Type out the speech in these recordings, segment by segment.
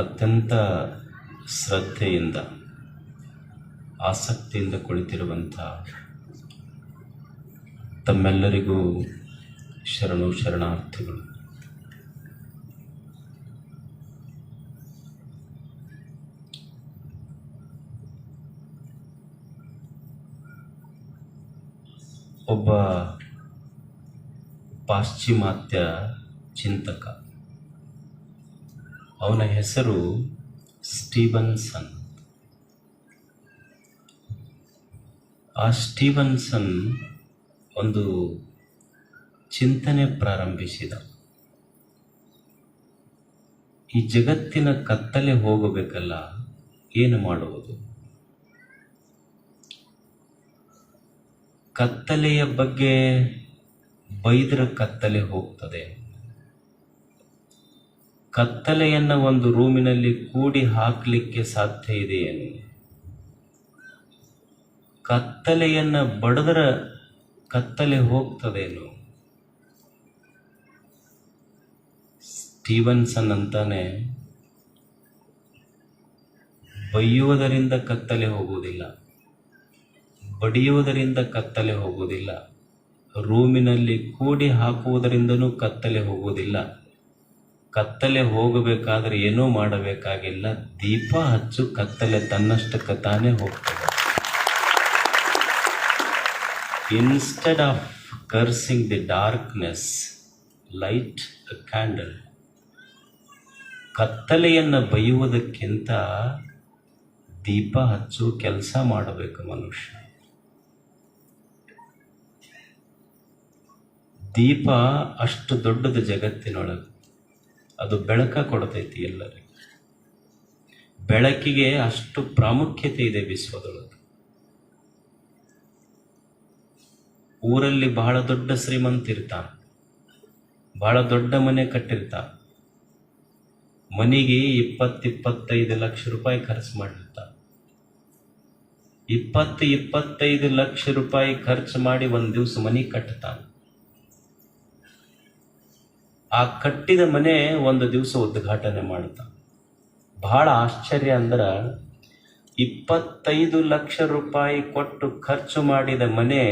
ಅತ್ಯಂತ ಶ್ರದ್ಧೆಯಿಂದ ಆಸಕ್ತಿಯಿಂದ ಕುಳಿತಿರುವಂಥ ತಮ್ಮೆಲ್ಲರಿಗೂ ಶರಣಾರ್ಥಿಗಳು. ಒಬ್ಬ ಪಾಶ್ಚಿಮಾತ್ಯ ಚಿಂತಕ, ಅವನ ಹೆಸರು ಸ್ಟೀವನ್ಸನ್. ಆ ಸ್ಟೀವನ್ಸನ್ ಒಂದು ಚಿಂತನೆ ಪ್ರಾರಂಭಿಸಿದ. ಈ ಜಗತ್ತಿನ ಕತ್ತಲೆ ಹೋಗಬೇಕಲ್ಲ, ಏನು ಮಾಡುವುದು? ಕತ್ತಲೆಯ ಬಗ್ಗೆ ಬೈದ್ರೆ ಕತ್ತಲೆ ಹೋಗ್ತದೆ. ಕತ್ತಲೆಯನ್ನು ಒಂದು ರೂಮಿನಲ್ಲಿ ಕೂಡಿ ಹಾಕಲಿಕ್ಕೆ ಸಾಧ್ಯ ಇದೆಯೇನು? ಕತ್ತಲೆಯನ್ನು ಬಡಿದ್ರೆ ಕತ್ತಲೆ ಹೋಗ್ತದೇನು? ಸ್ಟೀವನ್ಸನ್ ಅಂತಾನೆ, ಬೈಯುವುದರಿಂದ ಕತ್ತಲೆ ಹೋಗುವುದಿಲ್ಲ, ಬಡಿಯುವುದರಿಂದ ಕತ್ತಲೆ ಹೋಗುವುದಿಲ್ಲ, ರೂಮಿನಲ್ಲಿ ಕೂಡಿ ಹಾಕುವುದರಿಂದನೂ ಕತ್ತಲೆ ಹೋಗುವುದಿಲ್ಲ. ಕತ್ತಲೆ ಹೋಗಬೇಕಾದ್ರೆ ಏನೂ ಮಾಡಬೇಕಾಗಿಲ್ಲ, ದೀಪ ಹಚ್ಚು, ಕತ್ತಲೆ ತನ್ನಷ್ಟಕ್ಕೆ ತಾನೇ ಹೋಗ್ತದೆ. Instead of cursing the darkness, light a candle. ಕತ್ತಲೆಯನ್ನು ಬೈಯುವುದಕ್ಕಿಂತ ದೀಪ ಹಚ್ಚು ಕೆಲಸ ಮಾಡಬೇಕು ಮನುಷ್ಯ. ದೀಪ ಅಷ್ಟು ದೊಡ್ಡದು ಜಗತ್ತಿನೊಳಗೆ, ಅದು ಬೆಳಕ ಕೊಡ್ತೈತಿ ಎಲ್ಲರಿಗೂ. ಬೆಳಕಿಗೆ ಅಷ್ಟು ಪ್ರಾಮುಖ್ಯತೆ ಇದೆ ವಿಶ್ವದೊಳಗೆ. ಊರಲ್ಲಿ ಬಹಳ ದೊಡ್ಡ ಶ್ರೀಮಂತ ಇರ್ತಾನ, ಬಹಳ ದೊಡ್ಡ ಮನೆ ಕಟ್ಟಿರ್ತಾನ, ಮನೆಗೆ 20-25 ಲಕ್ಷ ರೂಪಾಯಿ ಖರ್ಚು ಮಾಡಿರ್ತಾನ. 20-25 ಲಕ್ಷ ರೂಪಾಯಿ ಖರ್ಚು ಮಾಡಿ ಒಂದು ದಿವಸ ಮನೆ ಕಟ್ಟುತ್ತಾನೆ. ಆ ಕಟ್ಟಿದ ಮನೆ ಒಂದು ದಿವಸ ಉದ್ಘಾಟನೆ ಮಾಡ್ತಾನೆ. ಬಹಳ ಆಶ್ಚರ್ಯ ಅಂದ್ರೆ 25 ಲಕ್ಷ ರೂಪಾಯಿ ಕೊಟ್ಟು ಖರ್ಚು ಮಾಡಿದ ಮನೆ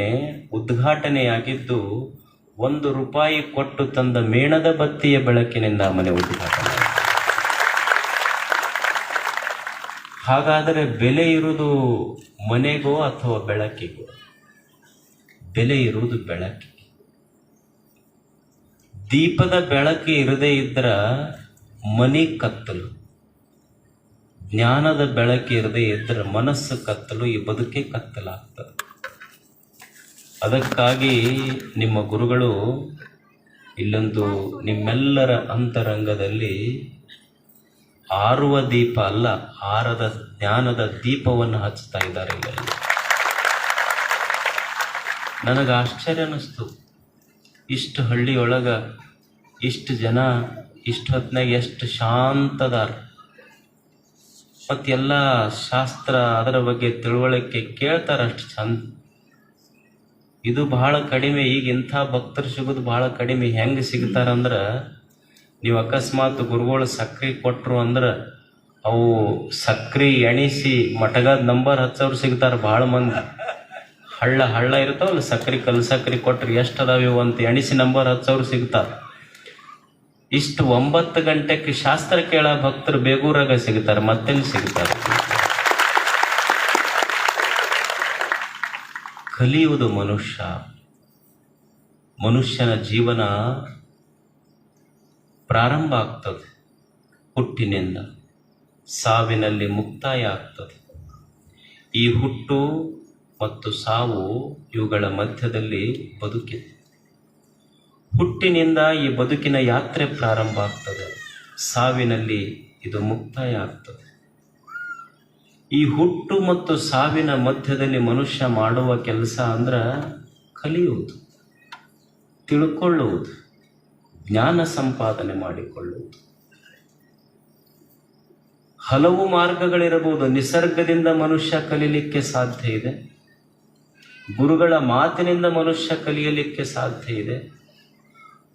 ಉದ್ಘಾಟನೆಯಾಗಿದ್ದು 1 ರೂಪಾಯಿ ಕೊಟ್ಟು ತಂದ ಮೇಣದ ಬತ್ತಿಯ ಬೆಳಕಿನಿಂದ ಆ ಮನೆ ಉದ್ಘಾಟನೆ. ಹಾಗಾದರೆ ಬೆಲೆ ಇರುವುದು ಮನೆಗೋ ಅಥವಾ ಬೆಳಕಿಗೋ? ಬೆಲೆ ಇರುವುದು ಬೆಳಕಿಗೆ. ದೀಪದ ಬೆಳಕು ಇರದೇ ಇದ್ರ ಮನೆ ಕತ್ತಲು, ಜ್ಞಾನದ ಬೆಳಕು ಇರದೇ ಇದ್ರೆ ಮನಸ್ಸು ಕತ್ತಲು, ಈ ಬದುಕೇ ಕತ್ತಲಾಗ್ತದೆ. ಅದಕ್ಕಾಗಿ ನಿಮ್ಮ ಗುರುಗಳು ಇಲ್ಲೊಂದು ನಿಮ್ಮೆಲ್ಲರ ಅಂತರಂಗದಲ್ಲಿ ಆರುವ ದೀಪ ಅಲ್ಲ, ಆರದ ಜ್ಞಾನದ ದೀಪವನ್ನು ಹಚ್ಚುತ್ತಾ ಇದ್ದಾರೆ. ಇಲ್ಲೆಲ್ಲ ನನಗೆ ಆಶ್ಚರ್ಯ ಅನ್ನಿಸ್ತು. ಇಷ್ಟು ಹಳ್ಳಿಯೊಳಗ ಇಷ್ಟು ಜನ ಇಷ್ಟು ಹೊತ್ತಿನಾಗ ಎಷ್ಟು ಶಾಂತದಾರ, ಮತ್ತೆಲ್ಲ ಶಾಸ್ತ್ರ ಅದರ ಬಗ್ಗೆ ತಿಳುವಳಿಕೆ ಕೇಳ್ತಾರ ಅಷ್ಟು ಚಂದ. ಇದು ಬಹಳ ಕಡಿಮೆ. ಈಗ ಇಂಥ ಭಕ್ತರು ಸಿಗೋದು ಬಹಳ ಕಡಿಮೆ. ಹೆಂಗೆ ಸಿಗ್ತಾರಂದ್ರೆ, ನೀವು ಅಕಸ್ಮಾತ್ ಗುರುಗಳು ಸಕ್ರೆ ಕೊಟ್ಟರು ಅಂದ್ರೆ ಅವು ಸಕ್ರೆ ಎಣಿಸಿ ಮಟಗಾದ ನಂಬರ್ ಹಚ್ಚೋರು ಸಿಗ್ತಾರೆ ಬಹಳ ಮಂದಿ. ಹಳ್ಳ ಇರ್ತಾವಲ್ಲ, ಸಕ್ರೆ ಕಲ್ಲು ಸಕ್ರೆ ಕೊಟ್ರೆ ಎಷ್ಟು ಅದಾವೆ ಅಂತ ಎಣಿಸಿ ನಂಬರ್ ಹಚ್ಚೋರು ಸಿಗ್ತಾರೆ. ಇಷ್ಟು 9 ಗಂಟೆಗೆ ಶಾಸ್ತ್ರ ಕೇಳ ಭಕ್ತರು ಬೇಗೂರಾಗ ಸಿಗ್ತಾರೆ, ಮತ್ತೆಲ್ಲಿ ಸಿಗ್ತಾರೆ? ಕಲಿಯುವುದು ಮನುಷ್ಯನ ಜೀವನ ಪ್ರಾರಂಭ ಆಗ್ತದೆ ಹುಟ್ಟಿನಿಂದ, ಸಾವಿನಲ್ಲಿ ಮುಕ್ತಾಯ ಆಗ್ತದೆ. ಈ ಹುಟ್ಟು ಮತ್ತು ಸಾವು ಇವುಗಳ ಮಧ್ಯದಲ್ಲಿ ಬದುಕಿದೆ. ಹುಟ್ಟಿನಿಂದ ಈ ಬದುಕಿನ ಯಾತ್ರೆ ಪ್ರಾರಂಭ ಆಗ್ತದೆ, ಸಾವಿನಲ್ಲಿ ಇದು ಮುಕ್ತಾಯ ಆಗ್ತದೆ. ಈ ಹುಟ್ಟು ಮತ್ತು ಸಾವಿನ ಮಧ್ಯದಲ್ಲಿ ಮನುಷ್ಯ ಮಾಡುವ ಕೆಲಸ ಅಂದ್ರೆ ಕಲಿಯುವುದು, ತಿಳ್ಕೊಳ್ಳುವುದು, ಜ್ಞಾನ ಸಂಪಾದನೆ ಮಾಡಿಕೊಳ್ಳುವುದು. ಹಲವು ಮಾರ್ಗಗಳಿರಬಹುದು. ನಿಸರ್ಗದಿಂದ ಮನುಷ್ಯ ಕಲಿಯಲಿಕ್ಕೆ ಸಾಧ್ಯ ಇದೆ, ಗುರುಗಳ ಮಾತಿನಿಂದ ಮನುಷ್ಯ ಕಲಿಯಲಿಕ್ಕೆ ಸಾಧ್ಯ ಇದೆ,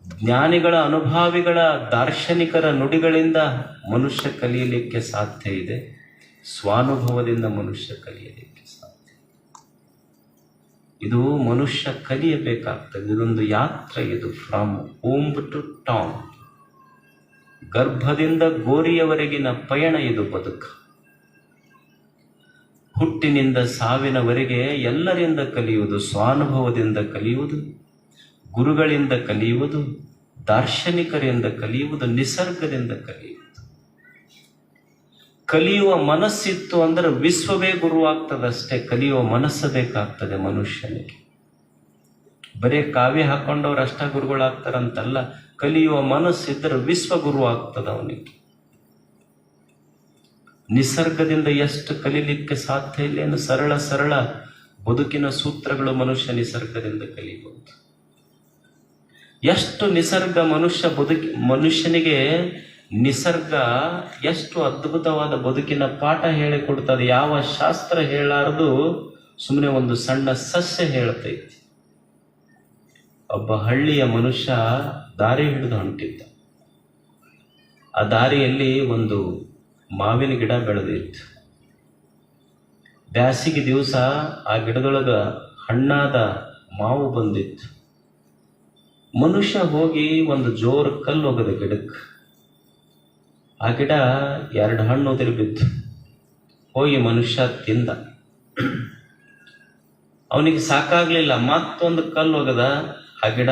ಜ್ಞಾನಿಗಳ, ಅನುಭಾವಿಗಳ, ದಾರ್ಶನಿಕರ ನುಡಿಗಳಿಂದ ಮನುಷ್ಯ ಕಲಿಯಲಿಕ್ಕೆ ಸಾಧ್ಯ ಇದೆ. ಸ್ವಾನುಭವದಿಂದ ಮನುಷ್ಯ ಕಲಿಯಲಿಕ್ಕೆ ಸಾಧ್ಯ. ಇದು ಮನುಷ್ಯ ಕಲಿಯಬೇಕಾಗ್ತದೆ. ಇದೊಂದು ಯಾತ್ರೆ. ಇದು ಫ್ರಮ್ ಓಂಬ್ ಟು ಟಾಮ್, ಗರ್ಭದಿಂದ ಗೋರಿಯವರೆಗಿನ ಪಯಣ. ಇದು ಬದುಕು. ಹುಟ್ಟಿನಿಂದ ಸಾವಿನವರೆಗೆ ಎಲ್ಲರಿಂದ ಕಲಿಯುವುದು, ಸ್ವಾನುಭವದಿಂದ ಕಲಿಯುವುದು, ಗುರುಗಳಿಂದ ಕಲಿಯುವುದು, ದಾರ್ಶನಿಕರಿಂದ ಕಲಿಯುವುದು, ನಿಸರ್ಗದಿಂದ ಕಲಿಯುವುದು. ಕಲಿಯುವ ಮನಸ್ಸಿತ್ತು ಅಂದ್ರೆ ವಿಶ್ವವೇ ಗುರುವಾಗ್ತದಷ್ಟೇ. ಕಲಿಯುವ ಮನಸ್ಸು ಬೇಕಾಗ್ತದೆ ಮನುಷ್ಯನಿಗೆ. ಬರೀ ಕಾವ್ಯ ಹಾಕೊಂಡವ್ರು ಅಷ್ಟ ಗುರುಗಳಾಗ್ತಾರಂತಲ್ಲ. ಕಲಿಯುವ ಮನಸ್ಸಿದ್ರೆ ವಿಶ್ವ ಗುರು ಆಗ್ತದ ಅವನಿಗೆ. ನಿಸರ್ಗದಿಂದ ಎಷ್ಟು ಕಲಿಲಿಕ್ಕೆ ಸಾಧ್ಯ ಇಲ್ಲೇನು? ಸರಳ ಸರಳ ಬದುಕಿನ ಸೂತ್ರಗಳು ಮನುಷ್ಯ ನಿಸರ್ಗದಿಂದ ಕಲಿಬಹುದು. ಎಷ್ಟು ನಿಸರ್ಗ ಮನುಷ್ಯನಿಗೆ ನಿಸರ್ಗ ಎಷ್ಟು ಅದ್ಭುತವಾದ ಬದುಕಿನ ಪಾಠ ಹೇಳಿಕೊಡ್ತದೆ. ಯಾವ ಶಾಸ್ತ್ರ ಹೇಳಾರದು ಸುಮ್ಮನೆ ಒಂದು ಸಣ್ಣ ಸಸ್ಯ ಹೇಳ್ತೈತಿ. ಒಬ್ಬ ಹಳ್ಳಿಯ ಮನುಷ್ಯ ದಾರಿ ಹಿಡಿದು ಹೊಂಟಿದ್ದ. ಆ ದಾರಿಯಲ್ಲಿ ಒಂದು ಮಾವಿನ ಗಿಡ ಬೆಳೆದಿತ್ತು. ಬ್ಯಾಸಿಗೆ ದಿವಸ ಆ ಗಿಡದೊಳಗ ಹಣ್ಣಾದ ಮಾವು ಬಂದಿತ್ತು. ಮನುಷ್ಯ ಹೋಗಿ ಒಂದು ಜೋರು ಕಲ್ಲು ಹೋಗದ ಗಿಡಕ್ಕೆ. ಆ ಗಿಡ 2 ಹಣ್ಣು ಉದುರಿ ಬಿತ್ತು. ಹೋಗಿ ಮನುಷ್ಯ ತಿಂದ. ಅವನಿಗೆ ಸಾಕಾಗ್ಲಿಲ್ಲ. ಮತ್ತೊಂದು ಕಲ್ಲು ಹೋಗದ. ಆ ಗಿಡ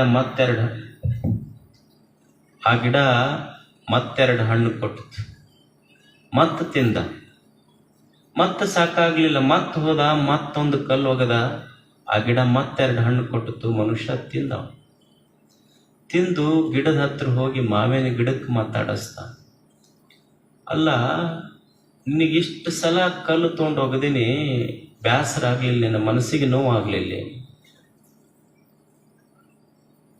ಮತ್ತೆರಡು ಹಣ್ಣು ಕೊಟ್ಟಿತು. ಮತ್ತೆ ತಿಂದ. ಮತ್ತೆ ಸಾಕಾಗ್ಲಿಲ್ಲ. ಮತ್ತೆ ಹೋದ. ಮತ್ತೊಂದು ಕಲ್ಲು ಹೋಗದ. ಆ ಗಿಡ ಮತ್ತೆರಡು ಹಣ್ಣು ಕೊಟ್ಟಿತು. ಮನುಷ್ಯ ತಿಂದು ಗಿಡದ ಹತ್ರ ಹೋಗಿ ಮಾವಿನ ಗಿಡಕ್ಕೆ ಮಾತಾಡಿಸ್ದ. ಅಲ್ಲ, ನಿನಗಿಷ್ಟು ಸಲ ಕಲ್ಲು ತೊಗೊಂಡು ಹೋಗದೀನಿ, ಬೇಸರ ಆಗ್ಲಿಲ್ಲ, ನಿನ್ನ ಮನಸ್ಸಿಗೆ ನೋವಾಗ್ಲಿಲ್ಲ.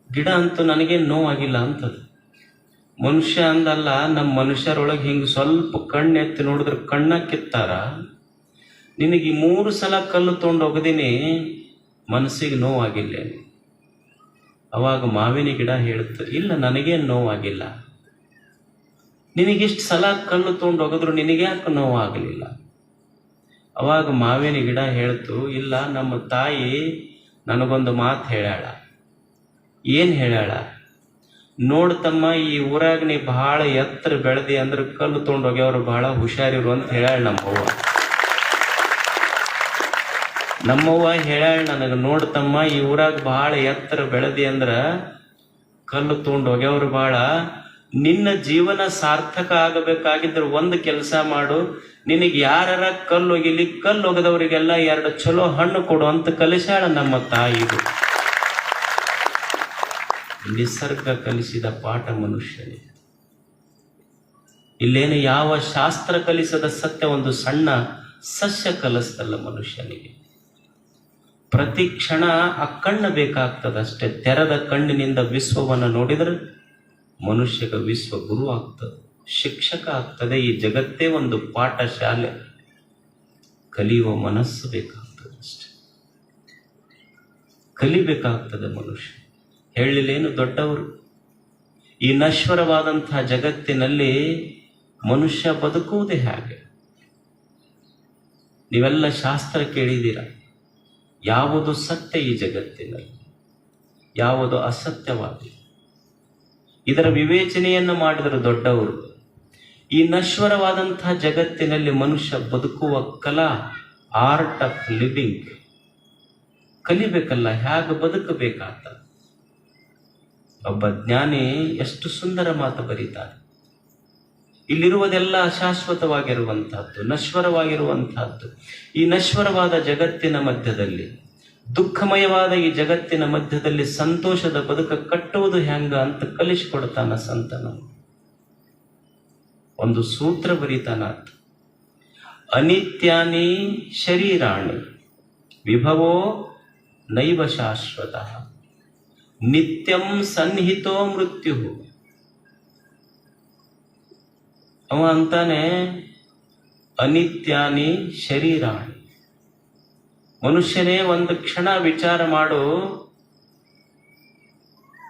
ಗಿಡ ಅಂತೂ ನನಗೇನು ನೋವಾಗಿಲ್ಲ ಅಂತದು. ಮನುಷ್ಯ ಅಂದಲ್ಲ, ನಮ್ಮ ಮನುಷ್ಯರೊಳಗೆ ಹಿಂಗೆ ಸ್ವಲ್ಪ ಕಣ್ಣೆತ್ತಿ ನೋಡಿದ್ರೆ ಕಣ್ಣ ಕಿತ್ತಾರ. ನಿನಗೆ 3 ಸಲ ಕಲ್ಲು ತೊಗೊಂಡು ಹೋಗದೀನಿ, ಮನಸ್ಸಿಗೆ ನೋವಾಗಿಲ್ಲ. ಅವಾಗ ಮಾವಿನ ಗಿಡ ಹೇಳುತ್ತೆ, ಇಲ್ಲ, ನನಗೇನು ನೋವಾಗಿಲ್ಲ. ನಿನಗಿಷ್ಟು ಸಲ ಕಲ್ಲು ತೊಗೊಂಡು ಹೋಗಿದ್ರು ನಿನಗ್ಯಾಕೆ ನೋವಾಗಲಿಲ್ಲ? ಅವಾಗ ಮಾವಿನ ಗಿಡ ಹೇಳ್ತು, ಇಲ್ಲ, ನಮ್ಮ ತಾಯಿ ನನಗೊಂದು ಮಾತು ಹೇಳ್ಯಾಳ. ಏನು ಹೇಳ್ಯಾಳ? ನೋಡ್ತಮ್ಮ, ಈ ಊರಾಗ ನೀ ಬಹಳ ಎತ್ತರ ಬೆಳೆದಿ ಅಂದ್ರೆ ಕಲ್ಲು ತೊಗೊಂಡು ಹೋಗ್ಯವ್ರು ಬಹಳ ಹುಷಾರಿರು ಅಂತ ಹೇಳ್ಯಾಳ ನಮ್ಮವ್ವ ಹೇಳ್ಯಾಳ ನನಗೆ. ನೋಡ್ತಮ್ಮ, ಈ ಊರಾಗ ಬಹಳ ಎತ್ತರ ಬೆಳೆದಿ ಅಂದ್ರ ಕಲ್ಲು ತೊಗೊಂಡು ಹೋಗ್ಯವ್ರು ಬಹಳ. ನಿನ್ನ ಜೀವನ ಸಾರ್ಥಕ ಆಗಬೇಕಾಗಿದ್ರೆ ಒಂದು ಕೆಲಸ ಮಾಡು, ನಿನಗೆ ಯಾರ ಕಲ್ಲು ಒಗಿಲಿ, ಕಲ್ಲು ಒಗದವರಿಗೆಲ್ಲ 2 ಚಲೋ ಹಣ್ಣು ಕೊಡು ಅಂತ ಕಲಿಸ್ಯಾಳ ನಮ್ಮ ತಾಯಿಗೂ. ನಿಸರ್ಗ ಕಲಿಸಿದ ಪಾಠ ಮನುಷ್ಯನಿಗೆ. ಇಲ್ಲೇನು ಯಾವ ಶಾಸ್ತ್ರ ಕಲಿಸದ ಸತ್ಯ ಒಂದು ಸಣ್ಣ ಸಸ್ಯ ಕಲಿಸ್ತಲ್ಲ ಮನುಷ್ಯನಿಗೆ. ಪ್ರತಿ ಕ್ಷಣ ಆ ಕಣ್ಣು ಬೇಕಾಗ್ತದಷ್ಟೇ. ತೆರೆದ ಕಣ್ಣಿನಿಂದ ವಿಶ್ವವನ್ನು ನೋಡಿದ್ರೆ ಮನುಷ್ಯಗ ವಿಶ್ವ ಗುರು ಆಗ್ತದೆ, ಶಿಕ್ಷಕ ಆಗ್ತದೆ. ಈ ಜಗತ್ತೇ ಒಂದು ಪಾಠಶಾಲೆ. ಕಲಿಯುವ ಮನಸ್ಸು ಬೇಕಾಗ್ತದೆ ಅಷ್ಟೆ. ಕಲಿಬೇಕಾಗ್ತದೆ ಮನುಷ್ಯ. ಹೇಳಲಿಲ್ಲೇನು ದೊಡ್ಡವರು? ಈ ನಶ್ವರವಾದಂತಹ ಜಗತ್ತಿನಲ್ಲಿ ಮನುಷ್ಯ ಬದುಕುವುದೇ ಹಾಗೆ. ನೀವೆಲ್ಲ ಶಾಸ್ತ್ರ ಕೇಳಿದ್ದೀರ. ಯಾವುದು ಸತ್ಯ ಈ ಜಗತ್ತಿನಲ್ಲಿ, ಯಾವುದು ಅಸತ್ಯವಾಗಿದೆ, ಇದರ ವಿವೇಚನೆಯನ್ನು ಮಾಡಿದರು ದೊಡ್ಡವರು. ಈ ನಶ್ವರವಾದಂತಹ ಜಗತ್ತಿನಲ್ಲಿ ಮನುಷ್ಯ ಬದುಕುವ ಕಲಾ, ಆರ್ಟ್ ಆಫ್ ಲಿವಿಂಗ್ ಕಲಿಬೇಕಲ್ಲ, ಹೇಗೆ ಬದುಕಬೇಕಾತ. ಒಬ್ಬ ಜ್ಞಾನಿ ಎಷ್ಟು ಸುಂದರ ಮಾತು ಬರೀತಾನೆ. ಇಲ್ಲಿರುವುದೆಲ್ಲ ಅಶಾಶ್ವತವಾಗಿರುವಂತಹದ್ದು, ನಶ್ವರವಾಗಿರುವಂತಹದ್ದು. ಈ ನಶ್ವರವಾದ ಜಗತ್ತಿನ ಮಧ್ಯದಲ್ಲಿ, ದುಃಖಮಯವಾದ ಈ ಜಗತ್ತಿನ ಮಧ್ಯದಲ್ಲಿ ಸಂತೋಷದ ಬದುಕ ಕಟ್ಟುವುದು ಹೆಂಗ ಅಂತ ಕಲಿಸಿಕೊಡ್ತಾನ ಸಂತನು. ಒಂದು ಸೂತ್ರ ಬರೀತಾನಾತ. ಅನಿತ್ಯಾನಿ ಶರೀರಾಣಿ ವಿಭವೋ ನೈವ ಶಾಶ್ವತ ನಿತ್ಯಂ ಸನ್ನಿಹಿತೋ ಮೃತ್ಯು. ಅವ ಅಂತಾನೆ, ಅನಿತ್ಯಾನಿ ಶರೀರಾಣಿ. ಮನುಷ್ಯನೇ ಒಂದು ಕ್ಷಣ ವಿಚಾರ ಮಾಡು,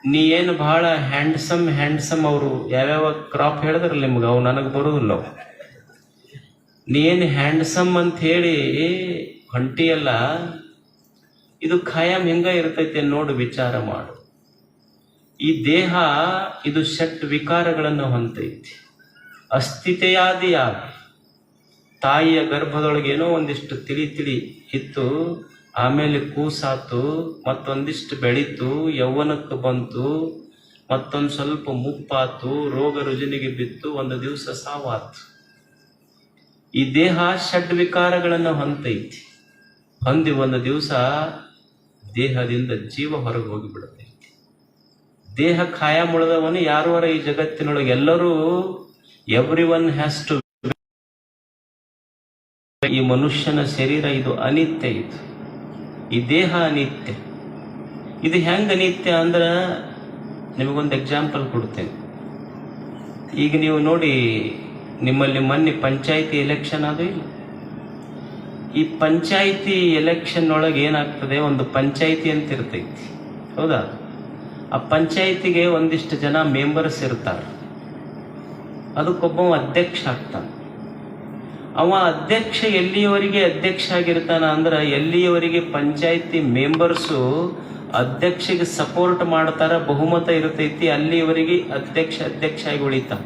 ನೀ ಏನು ಭಾಳ ಹ್ಯಾಂಡ್ಸಮ್ ಅವರು ಯಾವ್ಯಾವ ಕ್ರಾಪ್ ಹೇಳಿದ್ರಲ್ಲ ನಿಮ್ಗೆ, ಅವು ನನಗೆ ಬರೋದಿಲ್ಲ ಅವು. ನೀ ಏನು ಹ್ಯಾಂಡ್ಸಮ್ ಅಂತ ಹೇಳಿ ಹೊಂಟಿಯಲ್ಲ, ಇದು ಖಾಯಂ ಹಿಂಗ ಇರ್ತೈತೆ ನೋಡು, ವಿಚಾರ ಮಾಡು. ಈ ದೇಹ ಇದು ಷಟ್ ವಿಕಾರಗಳನ್ನು ಹೊಂದೈತಿ. ಅಸ್ಥಿತೆಯಾದಿಯಾಗಿ ತಾಯಿಯ ಗರ್ಭದೊಳಗೇನೋ ಒಂದಿಷ್ಟು ತಿಳಿ ಇತ್ತು, ಆಮೇಲೆ ಕೂಸಾತು, ಮತ್ತೊಂದಿಷ್ಟು ಬೆಳೀತು, ಯೌವನಕ್ಕೆ ಬಂತು, ಮತ್ತೊಂದು ಸ್ವಲ್ಪ ಮುಪ್ಪಾತು, ರೋಗ ರುಜಿನಿಗೆ ಬಿತ್ತು, ಒಂದು ದಿವಸ ಸಾವಾತು. ಈ ದೇಹ ಷಡ್ ವಿಕಾರಗಳನ್ನು ಹೊಂದೈತಿ. ಹೊಂದಿ ಒಂದು ದಿವಸ ದೇಹದಿಂದ ಜೀವ ಹೊರಗೆ ಹೋಗಿಬಿಡುತ್ತೈತಿ. ದೇಹ ಖಾಯಂ ಉಳಿದವನು ಯಾರುವರ ಈ ಜಗತ್ತಿನೊಳಗೆ ಎಲ್ಲರೂ ಎವ್ರಿ ಒನ್ ಹ್ಯಾಸ್ ಟು. ಈ ಮನುಷ್ಯನ ಶರೀರ ಇದು ಅನಿತ್ಯ, ಈ ದೇಹ ಅನಿತ್ಯ. ಇದು ಹೆಂಗ ಅನಿತ್ಯ ಅಂದ್ರೆ ನಿಮಗೊಂದು ಎಕ್ಸಾಂಪಲ್ ಕೊಡ್ತೇನೆ. ಈಗ ನೀವು ನೋಡಿ, ನಿಮ್ಮಲ್ಲಿ ಮೊನ್ನೆ ಪಂಚಾಯಿತಿ ಎಲೆಕ್ಷನ್ ಅದು ಇಲ್ಲ. ಈ ಪಂಚಾಯಿತಿ ಎಲೆಕ್ಷನ್ ಒಳಗೆ ಏನಾಗ್ತದೆ, ಒಂದು ಪಂಚಾಯಿತಿ ಅಂತ ಇರ್ತೈತಿ, ಹೌದಾ? ಆ ಪಂಚಾಯಿತಿಗೆ ಒಂದಿಷ್ಟು ಜನ ಮೆಂಬರ್ಸ್ ಇರ್ತಾರೆ. ಅದಕ್ಕೊಬ್ಬ ಅಧ್ಯಕ್ಷ ಆಗ್ತಾನೆ. ಅವ ಅಧ್ಯಕ್ಷ ಎಲ್ಲಿಯವರೆಗೆ ಅಧ್ಯಕ್ಷ ಆಗಿರ್ತಾನ ಅಂದ್ರೆ, ಎಲ್ಲಿಯವರೆಗೆ ಪಂಚಾಯಿತಿ ಮೆಂಬರ್ಸು ಅಧ್ಯಕ್ಷಗೆ ಸಪೋರ್ಟ್ ಮಾಡ್ತಾರ, ಬಹುಮತ ಇರ್ತೈತಿ, ಅಲ್ಲಿಯವರೆಗೆ ಅಧ್ಯಕ್ಷ ಆಗಿ ಉಳಿತಾನ.